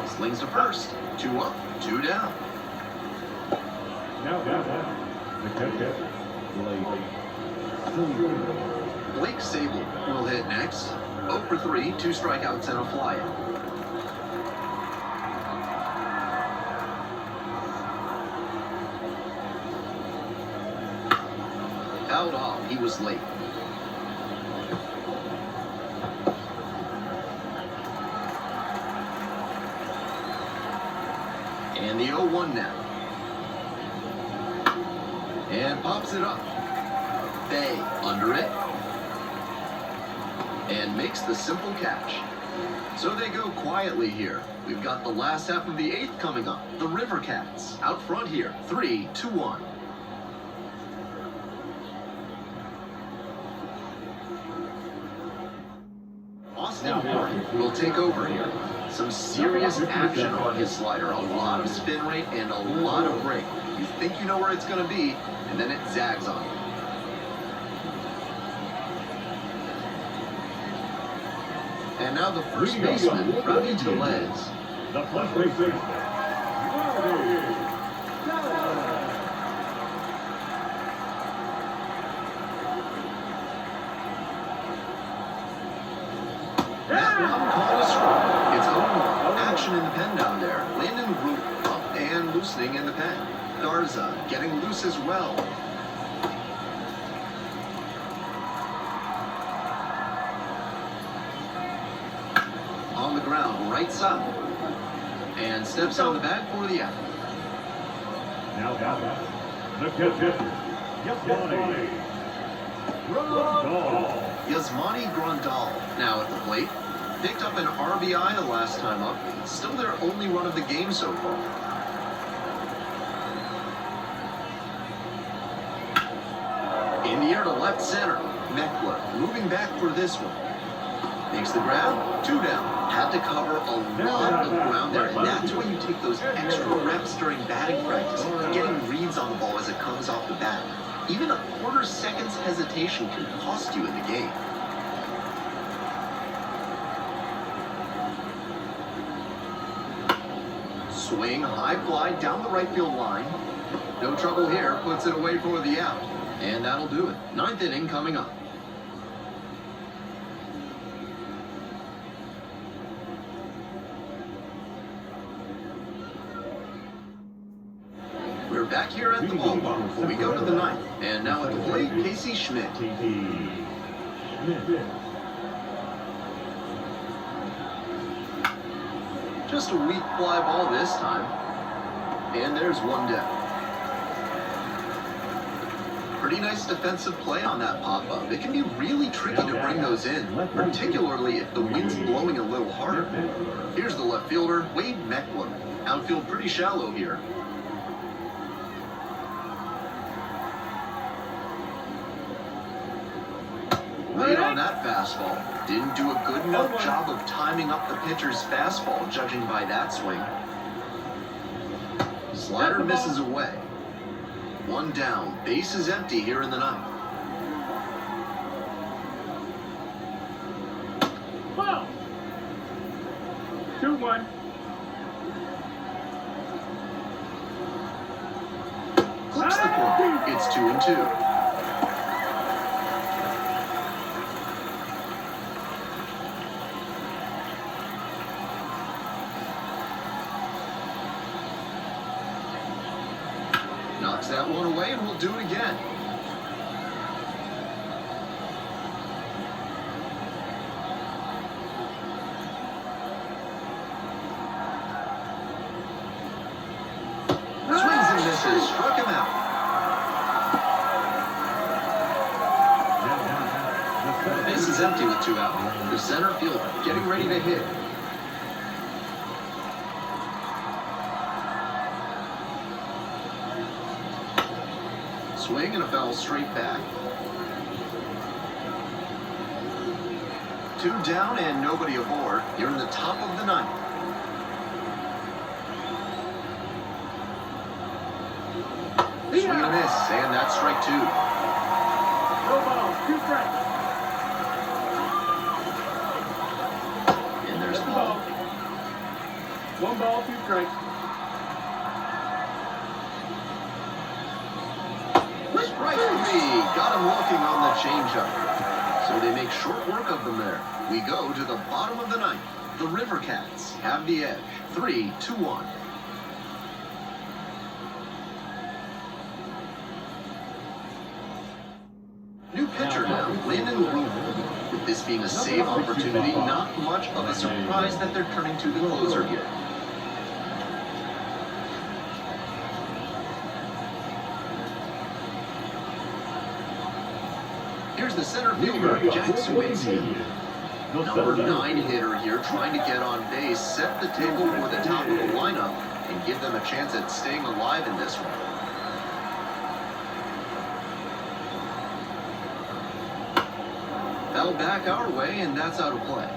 Slings to first. 2 up, 2 down. Now, the catcher, Blake Sable will hit next. 0 for 3, 2 strikeouts and a flyout. Fouled off, he was late. And the 0-1 now. And pops it up. Bay under it. And makes the simple catch. So they go quietly here. We've got the last half of the 8th coming up. The River Cats out front here. 3-1. Austin Warren will take over here. Some serious action on his slider. A lot of spin rate and a lot of break. You think you know where it's going to be, and then it zags on you. And now the first baseman, Ravi Tellez. the first baseman, That one called a strike. It's 0-1. Action in the pen down there. Landon Root up and loosening in the pen. Garza getting loose as well. On the ground, right side. And steps on the bag for the out. Now, the catcher, Yasmani Grandal. Yasmani Grandal now at the plate. Picked up an RBI the last time up. Still their only run of the game so far. In the air to left center. Meckler moving back for this one. Makes the grab. 2 down. Had to cover a lot of ground there, and that's why you take those extra reps during batting practice, getting reads on the ball as it comes off the bat. Even a quarter second's hesitation can cost you in the game. Swing, high fly down the right field line. No trouble here, puts it away for the out. And that'll do it. 9th inning coming up. We're back here at the ballpark. We go to the 9th. And now at the plate, Casey Schmidt. Just a weak fly ball this time. And there's 1 down. Pretty nice defensive play on that pop-up. It can be really tricky to bring those in, particularly if the wind's blowing a little harder. Here's the left fielder, Wade Meckler. Outfield pretty shallow here. Late on that fastball. Didn't do a good enough job of timing up the pitcher's fastball, judging by that swing. Slider misses away. 1 down. Base is empty here in the 9th. Ball. 2-1. Clips the corner. It's 2-2. Knocks that one away, and we'll do it again. Swings and misses, struck him out. Base is empty with 2 out. The center fielder getting ready to hit. Swing and a foul straight back. 2 down and nobody aboard. You're in the top of the 9th. Swing and a miss, and that's strike 2. No ball. 2 strikes. And there's the ball. 1 ball, 2 strikes. Strike 3. Got him looking on the changeup. So they make short work of them there. We go to the bottom of the 9th. The River Cats have the edge. 3-1. New pitcher now, Landon Greenwood. With this being a save opportunity, not much of a surprise that they're turning to the closer here. Here's the center fielder, Jack Suwinski. Number 9 hitter here, trying to get on base, set the table for the top of the lineup, and give them a chance at staying alive in this one. Fell back our way, and that's out of play.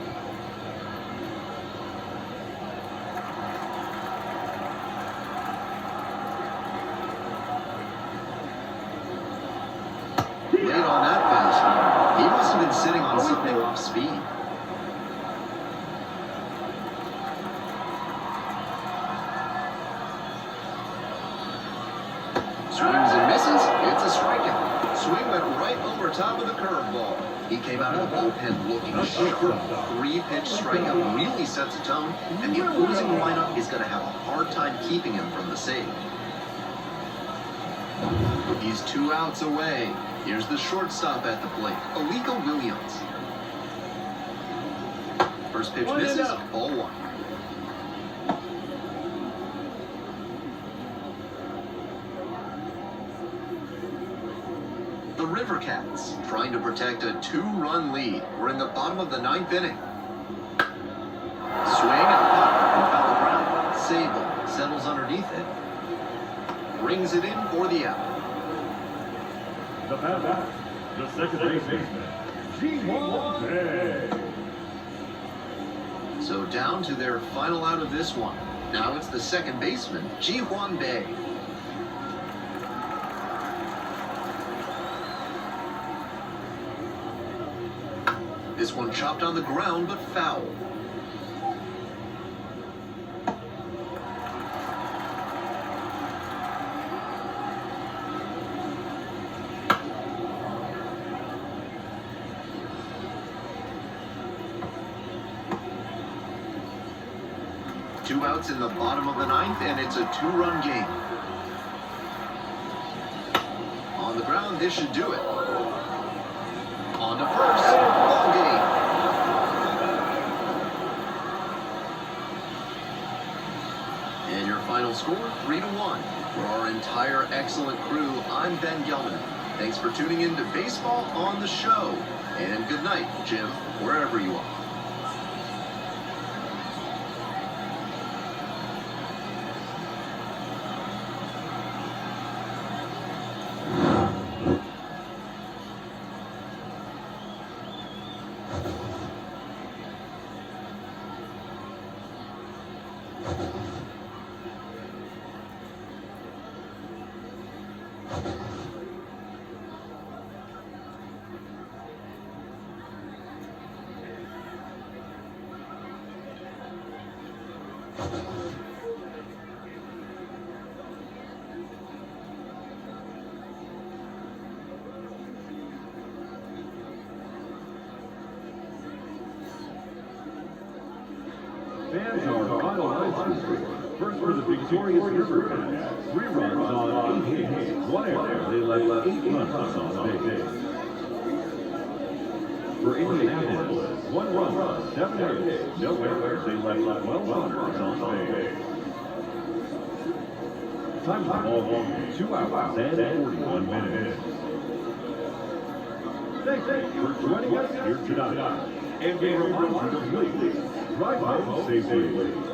Late on that fastball. He must have been sitting on something off speed. Swings and misses. It's a strikeout. Swing went right over top of the curveball. He came out of the bullpen looking sharp. 3-pitch strikeout really sets a tone, and the opposing lineup is going to have a hard time keeping him from the save. He's 2 outs away. Here's the shortstop at the plate, Alika Williams. First pitch misses, ball 1. The River Cats trying to protect a 2-run lead. We're in the bottom of the 9th inning. Swing and a pop and foul ground. Sable settles underneath it. Brings it in for the out. The batter, the second baseman, Ji-Hwan Bae. So down to their final out of this one. Now it's the second baseman, Ji-Hwan Bae. This one chopped on the ground, but foul. Two outs in the bottom of the ninth, and it's a two-run game. On the ground, this should do it. On to first. Ball game. And your final score, 3-1. For our entire excellent crew, I'm Ben Gelman. Thanks for tuning in to Baseball on the Show. And good night, Jim, wherever you are. Fans are finalized. First for the victorious River Cats. 3 runs on 8 hits. 1 error. They left 8 runs on base. For Indianapolis, 1 run, 7 hits. No errors. They left 12 runners on base. Time for ball game. 2 hours and 41 minutes. Thanks for joining us here tonight. And we remind you to please drive home safely.